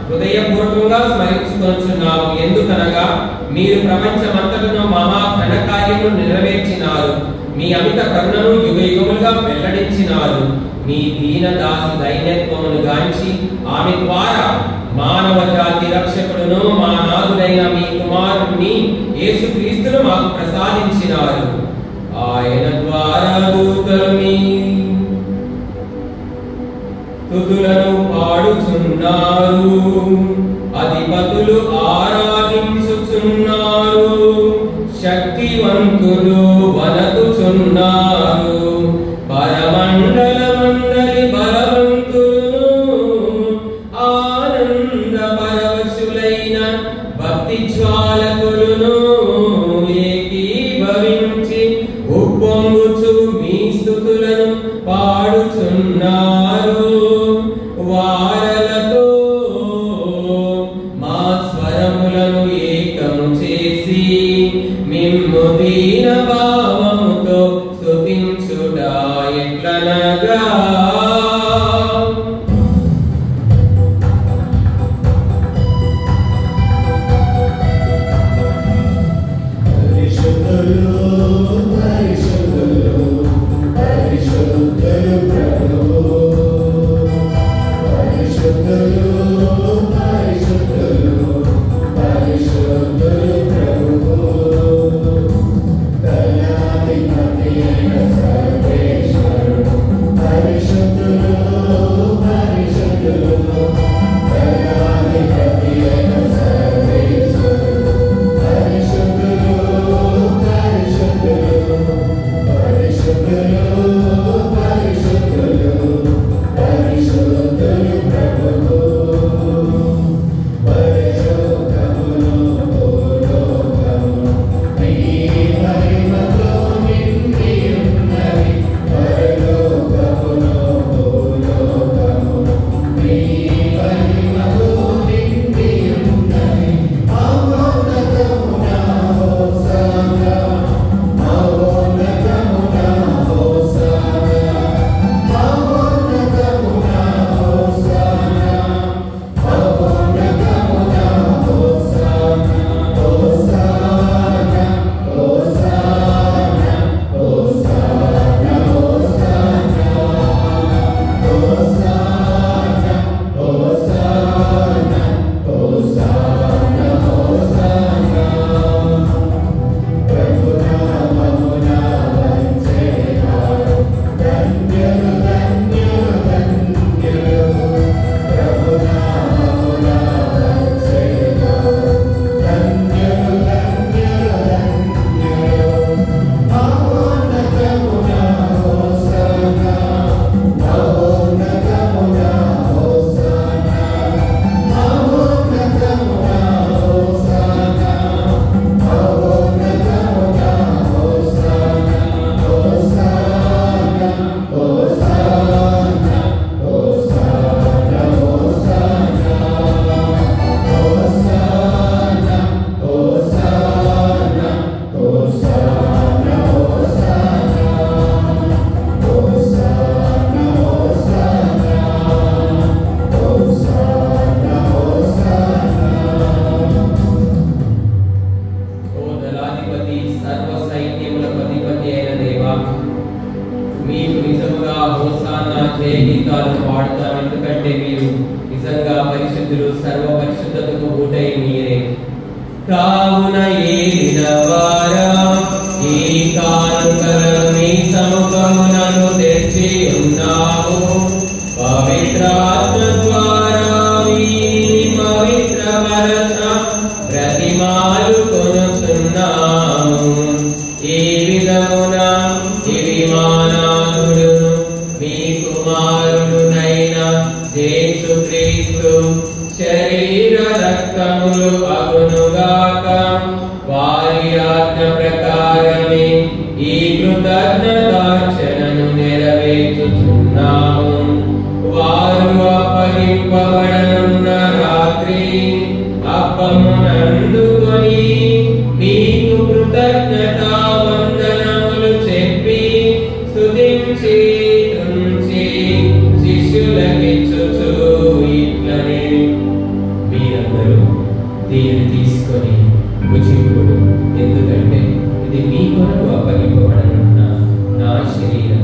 హృదయపూర్వకంగా స్మరించుకొనుచున్నాము. ఎందుకనగా మీరు ప్రపంచమంతటను మహా ఘనకార్యమును నెరవేర్చినారు. మీ అమిత కరుణను యుగయుగములుగా వెల్లడించినారు. మీ దీన దాసి దైన్యత్వమును గాంచి ఆమె ద్వారా మానవ జాతి రక్షకుడును మా నాథుడైన మీ కుమారుణ్ణి యేసుక్రీస్తును మాకు ప్రసాదించినారు. ఆయన ద్వారా దూతలు మీ స్తుతులను పాడుచున్నారు, అధిపతులు ఆరాధించుచున్నారు, శక్తివంతులు వనకుచున్నారు. పరమండలమందలి బలవంతులు ఆనంద పరవశులైన భక్తి జ్వాలకులను ఏకీభవించి ఉప్పొంగుచు మీ స్తుతులను పాడుచున్నారు. వారలతో మా స్వరములను ఏకము చేసి మిమ్ము దీన భావముతో స్తుతించుట ఎట్లనగా కావున ఏలినవారా ఈ కానుకలను మీ సముఖమునకు తెచ్చి ఉన్నాము. పవిత్రాత్మ ద్వారా వీరిని పవిత్రపరచ ప్రతిమాలు కొనుచున్నాము. ఈ విధమున ఇవి మానాథుడును మీ కుమారుడునైన యేసుక్రీస్తు శరీర రక్తములు అగునుగాక. వారి ఆజ్ఞ ప్రకారమే ఈ కృతజ్ఞతార్చన అప్పగింపబడనున్న రాత్రి అప్పమునందుకొని మీకు కృతజ్ఞతా వందనములు చెప్పి స్తుతించి తుంచి శిష్యులకిచ్చుచు ఇట్లనే మీరందరూ దీన్ని తీసుకొని భుజింపుడు, ఎందుకంటే ఇది మీ కొరకు అప్పగింపబడనున్న నా శరీరం.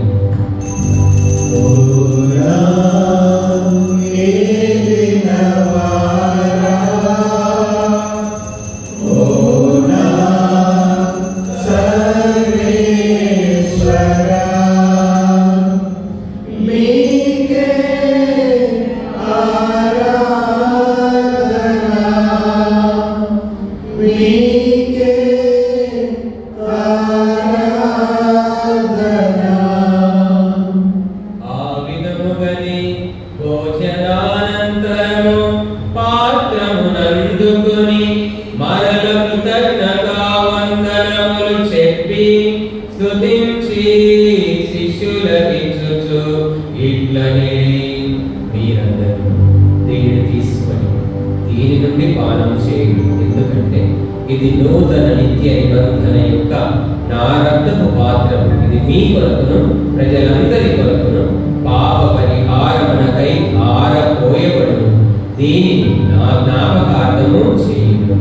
ఇది నూతన నిత్య నిబంధన యొక్క నా రక్తపు పాత్రం. ఇది మీ కొరకును ప్రజలందరి కొరకును పాప పరిహారమునకై ఆరపోయబడును. దీనిని నా జ్ఞాపకార్థము చేయును.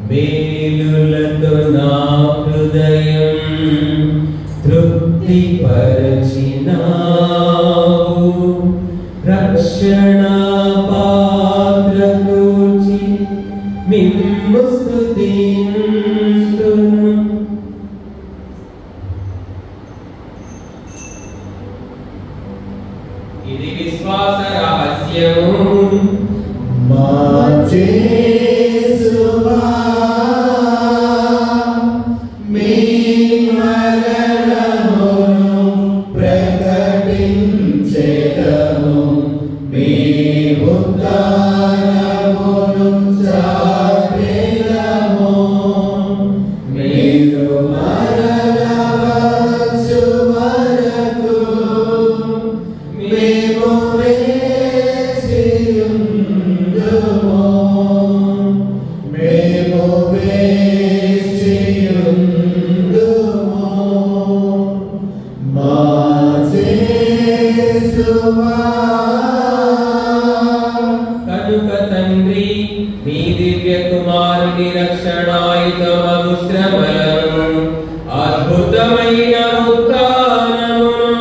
మేలులతో నా హృదయం తృప్తి పరిచినావు, రక్షణ పాత్ర కూర్చి మిమ్ము స్తుతింతును. ఇది విశ్వాస రహస్యము. కనుక తండ్రి, మీ దివ్య కుమారుని రక్షణాయుతమగు శ్రమలను, అద్భుతమైన ఉత్థానమును,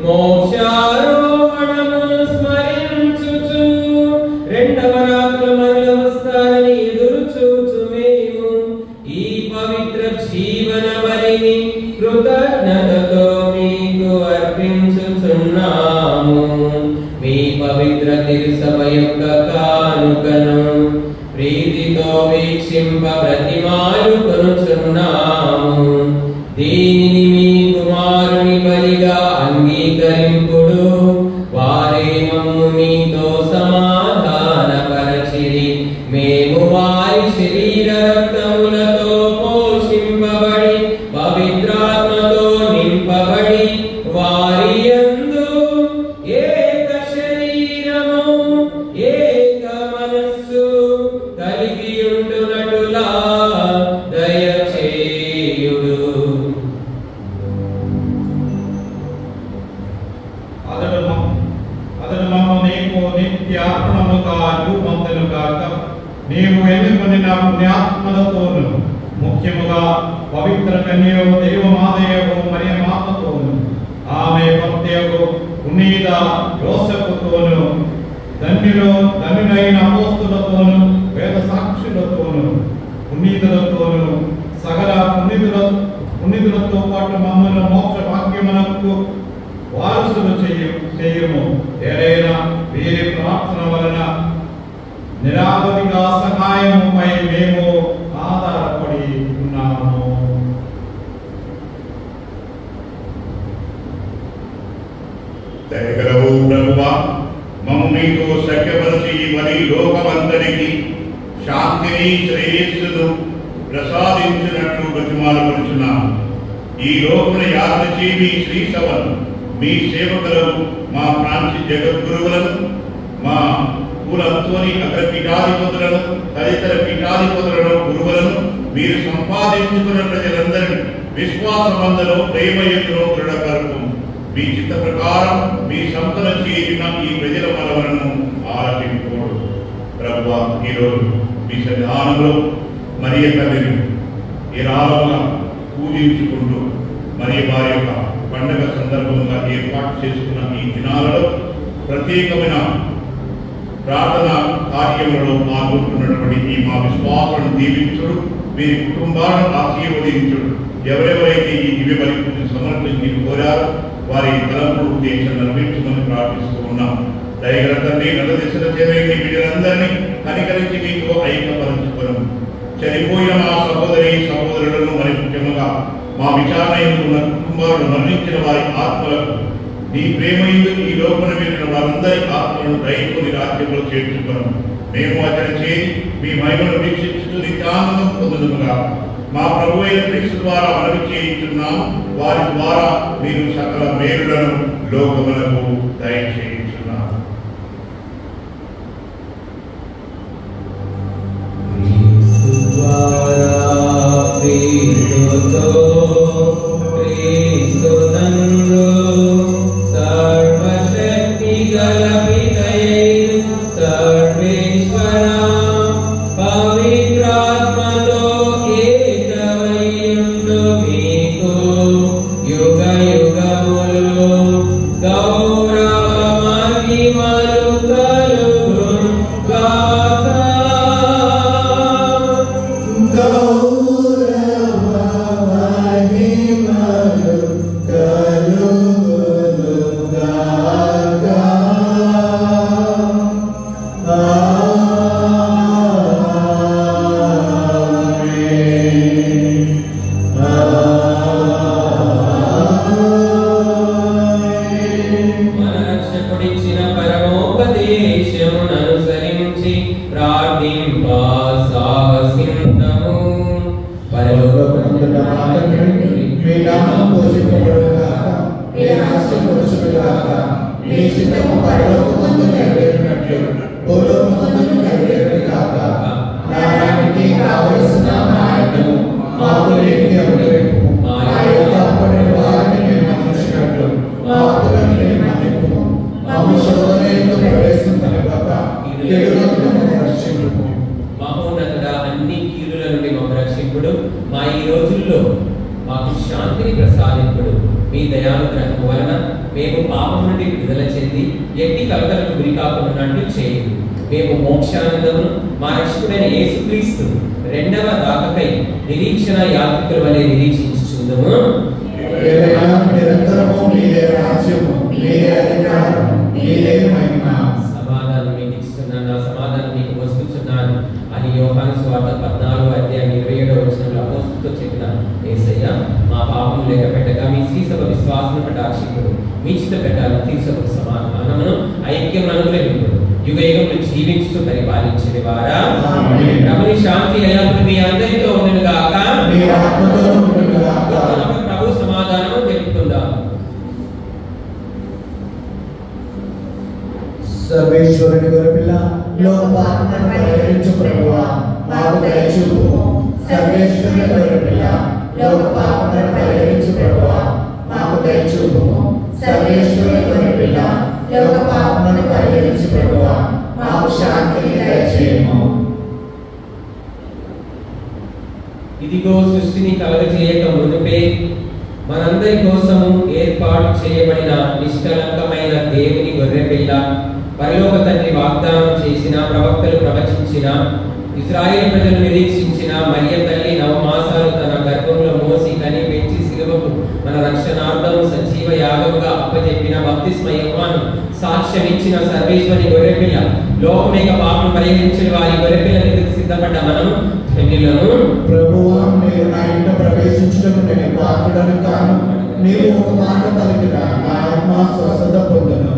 మోక్షారోహణమును స్మరించుచు రెండవ రాత్రి మరల వస్తారని ఎదురు చూచు మేము ఈ పవిత్ర జీవన బలిని కృతజ్ఞతతో మీకు అర్పించుచున్నాము. మీ పవిత్ర తిరుసభ యొక్క కానుకను ప్రీతితో వీక్షింప ప్రతిమాలు కొనుచున్నాము. దీనిని మీ కుమారుని బలిగా అంగీకరింపుడు. వారే మమ్ము మీతో సమాధానపరచిరి. మేము వారి శరీర రక్తములతో పోషింపబడి పవిత్రాత్మతో నింపబడి వారి యందు ఏక శరీరము ఏక మనస్సు కలిగి ఉండునటులా దయచేయుడు. అతడు మమ్మ నీకు నిత్యాత్మముగా రూపొందును గాక. నీవు ఎన్నుకొనిన పుణ్యాత్మలతోను, ముఖ్యముగా పవిత్ర కన్యయు దేవమాతయు మరియ మాతతోను, ఆమె భక్తియు పునీత యోసేపుతోను, ధన్యులైన అపోస్తులతోను, వేద సాక్షులతోను, పునీతులతోను, సకల పునీతులతో పాటు మమ్మల్ని మోక్ష భాగ్యమునకు వారసులు చేయము. ఏదైనా వీరి ప్రార్థన వలన నిరాపదిగా సహాయముపై మేము ఆధారపడి ఉన్నాము. దయగలవు ప్రభువా, మమ్ము మీతో సఖ్యపరిచి మరి లోకమంతరికి శాంతిని శ్రేయస్సును ప్రసాదించినట్లు బతిమాలపరుచున్నాము. ఈ లోకమున యాత్ర చేయి మీ శ్రీ సభను, మీ సేవకులను, మా ప్రాంత జగద్గురువులను, మా కులంతోని అగ్రపీఠాధిపతులను, తదితర పీఠాధిపతులను, గురువులను మీరు సంపాదించుకున్న ప్రజలందరినీ విశ్వాసమందలో ప్రేమయంలో దృఢపరపు. మీ చిత్త ప్రకారం మీ సంపద చేసిన ఈ ప్రజల మనవలను ఆలకించుకోడు. ప్రభువా, ఈరోజు మీ సన్నిధానంలో మరియ తల్లిని ఏరాళంగా పూజించుకుంటూ మరియు వారి యొక్క పండుగ సందర్భంగా ఏర్పాటు చేసుకున్న ఈ దినాలలో ప్రత్యేకమైన ప్రార్థన కార్యములలో పాల్గొంటున్నటువంటి ఈ మా విశ్వాసాలను దీవించుడు, వీరి కుటుంబాలను ఆశీర్వదించుడు. ఎవరెవరైతే ఈ దివ్య బలి పూజ సమర్పించి కోరారో వారి తలంపుడు ఉద్దేశం నెరవేర్చమని ప్రార్థిస్తూ ఉన్నాం. దయగల తండ్రి, నల దిశల చేరేటి బిడ్డలందరినీ కనికరించి మీతో ఐక్యపరచుకోను. చనిపోయిన మా సహోదరి సహోదరులను మరి ముఖ్యంగా మా విచారణ ఉన్న కుటుంబాలను మరణించిన వారి ఆత్మలకు నీ ప్రేమ ఈ లోపల వెళ్ళిన వారందరి ఆత్మలను దయతోని రాజ్యంలో చేర్చుకోను. మేము అతని చేయి మీ మహిమను వీక్షించుతూ నిత్యానందం పొందుదుముగా మా ప్రభు అయిన క్రీస్తు ద్వారా మనవి చేయించున్నాం. వారి ద్వారా మీరు సకల మేలులను లోకములకు దయచేయించున్నాం. సర్వేశ్వరుని గొర్రెపిల్ల లోక పాపములను పరిహరించు ప్రభువా మాకు దయచూపుము. సర్వేశ్వరుని గొర్రెపిల్ల లోక పాపములను పరిహరించు ప్రభువా మాకు దయచూపుము. సర్వేశ్వరుని గొర్రెపిల్ల లోక పాపములను పరిహరించు ప్రభువా మాకు శాంతిని దయచేయము. ఇదిగో సృష్టిని కలగజేయక మునుపే మనందరి కోసము ఏర్పాటు చేయబడిన నిష్కలంకమైన దేవుని గొర్రెపిల్ల, పరలోక తండ్రి వాగ్దానం చేసిన, ప్రవక్తలు ప్రవచించిన, ఇశ్రాయేలు ప్రజలు నిరీక్షించిన మరియ తల్లి 9 మాసాలు తన గర్భంలో మోసి కని పెంచి సిలువకు మన రక్షణార్థము సజీవ యాగముగా అప్పచెప్పిన బప్తిస్మ యోహాను సాక్ష్యం ఇచ్చిన సర్వేశ్వరి గొర్రెపిల్ల లోకమేక పాపం పరిహరించిన వారి గొర్రెపిల్ల నిధికి సిద్ధపడ్డ మనము ధన్యులను. ప్రభువా, మీరు నా ఇంట ప్రవేశించడం నేను పాత్రుడను కాను. నీవు ఒక మాట పలికిన నా ఆత్మ స్వస్థత పొందును.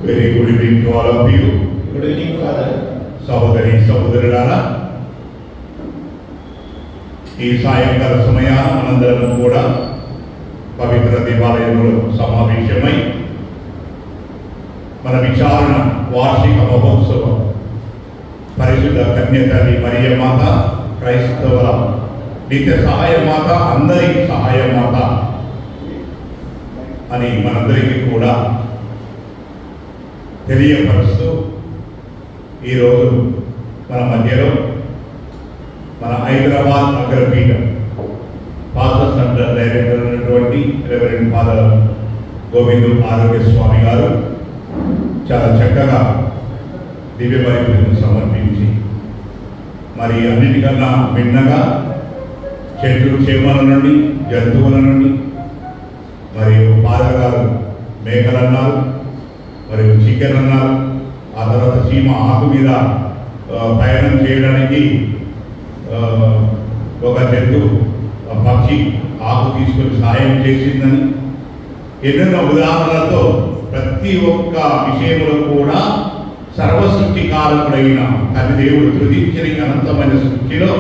Very good evening to all of you. Good evening, Father. సహోదరి సహోదరులారా, ఈ సాయంకాల సమయాన మనందరం కూడా పవిత్ర దేవాలయంలో సమావేశమై మన విచారణ వార్షిక మహోత్సవం పరిశుద్ధ కన్యతల్లి మరియ మాత, క్రైస్తవుల నిత్య సహాయ మాత, అందరి సహాయ మాత అని మనందరికీ కూడా తెలియపరుస్తూ ఈరోజు మన మధ్యలో మన హైదరాబాద్ నగరపీఠం పాస్టర్ సెంటర్ డైరెక్టర్ అయినటువంటి రెవరెండ్ ఫాదర్ గోవిందు ఆరోగ్య స్వామి గారు చాలా చక్కగా దివ్య బలిని సమర్పించి మరి అన్నిటికన్నా భిన్నగా చెట్లు చేమల నుండి, జంతువుల నుండి, మరియు ఫాదర్ గారు మేకలు అన్నారు, మరియు చికెన్ అన్నారు. ఆ తర్వాత చీమ ఆకు మీద ప్రయాణం చేయడానికి ఒక జంతువు పక్షి ఆకు తీసుకొని సహాయం చేసిందని ఎన్నెన్నో ఉదాహరణలతో ప్రతి ఒక్క విషయంలో కూడా సర్వసృష్టికారకుడైన తల్లి దేవుడు సృజించిన అనంతమైన సృష్టిలో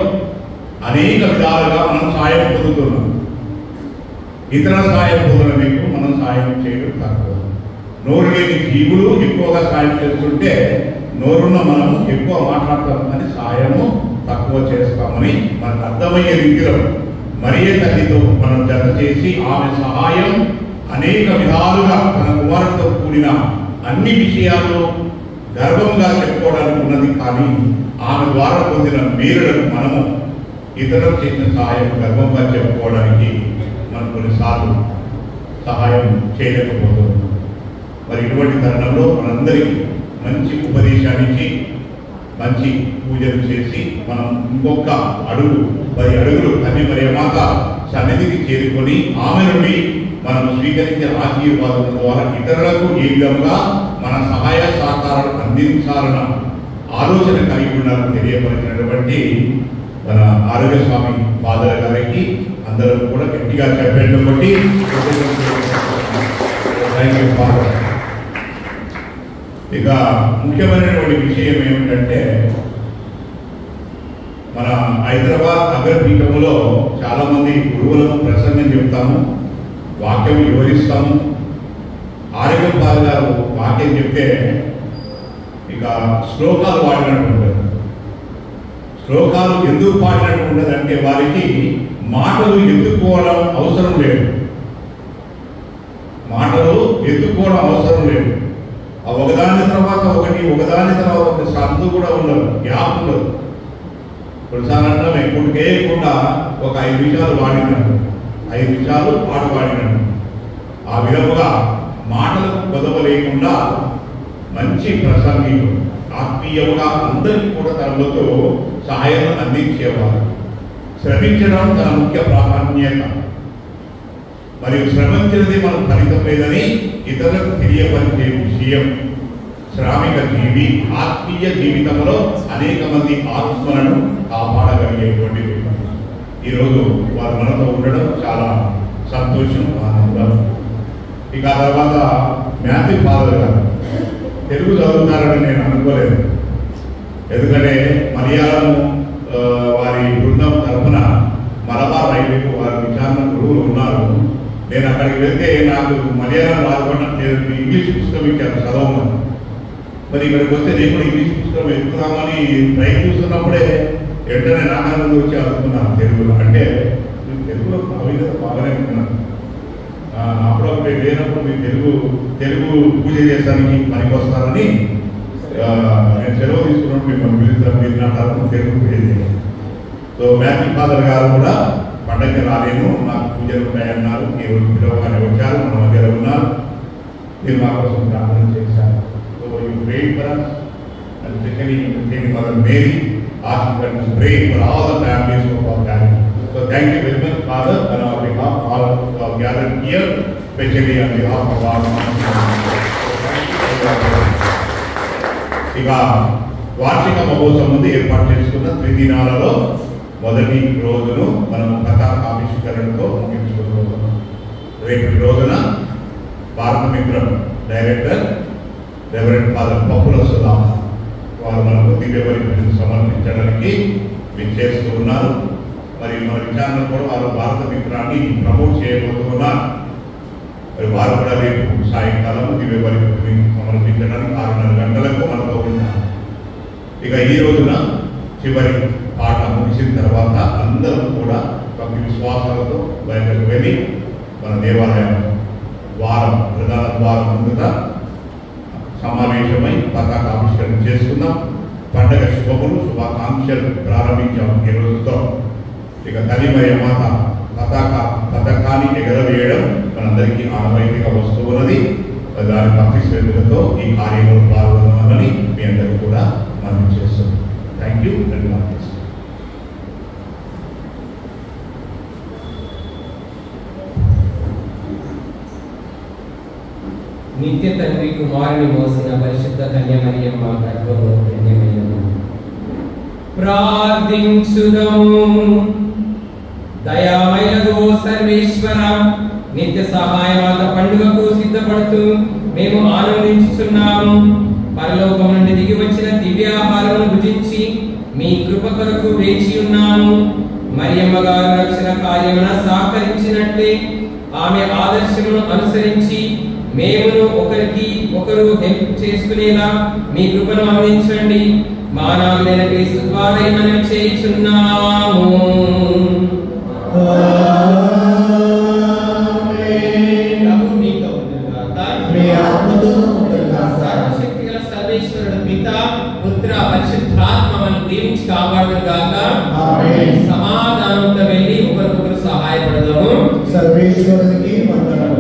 అనేక విధాలుగా మనం సాయం పొందుతున్నాం. ఇతర సాయం పొందడానికి మనం సాయం చేయడం తక్కువ. నోరు లేని జీవులు ఎక్కువగా సాయం చేస్తుంటే నోరున్న మనం ఎక్కువ మాట్లాడతామని సాయము తక్కువ చేస్తామని మనకు అర్థమయ్యే రీతిలో మరియ తల్లితో మనం జత చేసి ఆమె సహాయం అనేక విధాలుగా తన కుమారుడితో కూడిన అన్ని విషయాల్లో గర్వంగా చెప్పుకోవడానికి ఉన్నది. కానీ ఆమె ద్వారా పొందిన మేలులను మనము ఇతరులకు చేసిన సహాయం గర్వంగా చెప్పుకోవడానికి మనం కొన్నిసార్లు సహాయం చేయలేకపోతున్నాం. మరి ఇటువంటి తరుణంలో మనందరికీ మంచి ఉపదేశాన్ని మంచి పూజలు చేసి మనం ఇంకొక అడుగు 10 అడుగులు కన్య మరియ మాత సన్నిధికి చేరుకొని ఆమె నుండి మనం స్వీకరించే ఆశీర్వాదం ద్వారా ఇతరులకు ఏ విధంగా మన సహాయ సహకారాలు అందించాలన్న ఆలోచన కలిగి ఉండాలని తెలియపరిచినటువంటి మన ఆరోగ్య స్వామి ఫాదర్ గారికి అందరూ కూడా గట్టిగా చెప్పేట్లు కొట్టి థ్యాంక్ యూ ఫాదర్. ఇక ముఖ్యమైనటువంటి విషయం ఏమిటంటే మన హైదరాబాద్ నగరపీఠంలో చాలా మంది గురువులకు ప్రసంగం చెప్తాము, వాక్యం వివరిస్తాము. ఆరోగ్యం ఫాదర్ గారు వాక్యం చెప్తే ఇక శ్లోకాలు వాడినట్టు ఉండదు. శ్లోకాలు ఎందుకు పాడినట్టు ఉండదు అంటే వారికి మాటలు ఎత్తుకోవడం అవసరం లేదు. మాటలు ఎత్తుకోవడం అవసరం లేదు. ఒకదాని తర్వాత ఒకటి, ఒకదాని తర్వాత ఒకటి సందు కూడా ఉండదు, గ్యాప్ ఉండదు. కొన్నిసార్లు ఎప్పుడు చేయకుండా ఒక 5 నిమిషాలు వాడినాడు, 5 నిమిషాలు పాట పాడినాడు. ఆ విధముగా మాటలకు కొదవ లేకుండా మంచి ప్రసంగికులు ఆత్మీయంగా అందరికీ కూడా తనతో సహాయం అందించేవారు. శ్రమించడం తన ముఖ్య ప్రాధాన్యత. మరియు శ్రమించినది మనం ఫలితం లేదని ఇతరులకు తెలియపరిచే విషయం. శ్రామిక జీవి ఆత్మీయ జీవితంలో అనేక మంది ఆత్మలను కాపాడగలిగేటువంటి ఈరోజు వారు మనతో ఉండడం చాలా సంతోషం, ఆనందం. ఇక ఆ తర్వాత మ్యాథ్యూ ఫాదర్ గారు తెలుగు చదువుతారని నేను అనుకోలేదు. ఎందుకంటే మలయాళం వారి బృందం తరఫున మలబార్ రైలుకు వారి విచారణ గురువులు ఉన్నారు. నేను అక్కడికి వెళ్తే నాకు మలయాళం రాకుండా ఇంగ్లీష్ పుస్తకం ఇచ్చారు చదవమని. మరి ఇక్కడికి వస్తే నేను కూడా ఇంగ్లీష్ పుస్తకం ఎక్కుదామని ప్రయత్నిస్తున్నప్పుడే వెంటనే నాగానంద వచ్చి అనుకున్నాను తెలుగులో. అంటే తెలుగులో అవిధత బాగానే ఉంటున్నాను. అప్పుడప్పుడు లేనప్పుడు మీరు తెలుగు పూజ చేసానికి పనికి వస్తారని నేను సెలవు తీసుకున్నప్పుడు మిమ్మల్ని పిలుస్తాను, మీరు నా తరఫున తెలుగు పూజ చేయాలి. సో మ్యాథ్యూ ఫాదర్ గారు కూడా పండగకి రాలేను, నాకు పూజలు ఉంటాయన్నారు. ఈ రోజు పిలవగానే వచ్చారు, మన మధ్యలో ఉన్నారు. మీరు మా కోసం ప్రార్థన చేశారు. So you pray for us and especially Mother Mary asking us to pray for all the families of our family. So thank you very much, Father, and on behalf of all who are gathered here, especially on behalf of our ఇక వార్షిక మహోత్సవం ముందు ఏర్పాటు చేసుకున్న 3 దినాలలో మొదటి రోజును మనము పతాకావిష్కరణతో ముగించుకుంటున్నాం. రేపటి రోజున భారత మిత్రం డైరెక్టర్ రెవరెండ్ ఫాదర్ పప్పుల సుధా వారు మనకు దివ్య బలిని సమర్పించడానికి విచ్చేస్తూ ఉన్నారు. మరి మన విచారణ కూడా వారు భారత మిత్రాన్ని ప్రమోట్ చేయబోతున్నారు. మరి వారు కూడా రేపు సాయంకాలం దివ్య బలి సమర్పించడానికి 6:30 గంటలకు మనతో ఉన్నారు. ఇక ఈ రోజున చివరి పాట ముగిసిన తర్వాత అందరూ కూడా భక్తి విశ్వాసాలతో బయటకు వెళ్ళి మన దేవాలయం ద్వారం ప్రధాన ద్వారం ముందుగా సమావేశమై పతాకావిష్కరణ చేసుకుందాం. పండగ శుభములు శుభాకాంక్షలు ప్రారంభించాం ఈ రోజుతో. ఇక తల్లిమయ్య మాత పతాకాన్ని ఎగరవేయడం మనందరికీ ఆనవాయితీగా వస్తూ ఉన్నది. దాని భక్తి శ్రద్ధలతో ఈ కార్యంలో పాల్గొనాలని మీ అందరికీ కూడా మనం చేస్తున్నాం. Thank you and God bless. నిత్య తండ్రి కుమారుని మోసిన పరిశుద్ధ కన్యమరియమ్మ గర్భంలో ధన్యమైనది. ప్రార్థించుదము. దయామయుడు సర్వేశ్వర, నిత్య సహాయమాత పండుగకు సిద్ధపడుతూ మేము ఆనందించుచున్నాము. పరలోకం నుండి దిగి వచ్చిన దివ్యాహారమును భుజించి మీ కృప కొరకు వేచి ఉన్నాము. మరియమ్మ గారు రక్షణ కార్యమున సహకరించినట్లే ఆమె ఆదర్శమును అనుసరించి మేమును ఒకరికి ఒకరు హెల్ప్ చేసుకునేలా మీ కృపను అందించండి. మానవులైన క్రీస్తు ద్వారా మనం చేయుచున్నాము. సర్వశక్తిగల సర్వేశ్వరుడు పిత పుత్ర పరిశుద్ధాత్మ మనం దీవించి కాపాడును గాక. సమాధానంతో వెళ్ళి ఒకరికొకరు సహాయపడదాము. సర్వేశ్వరునికి వందనములు.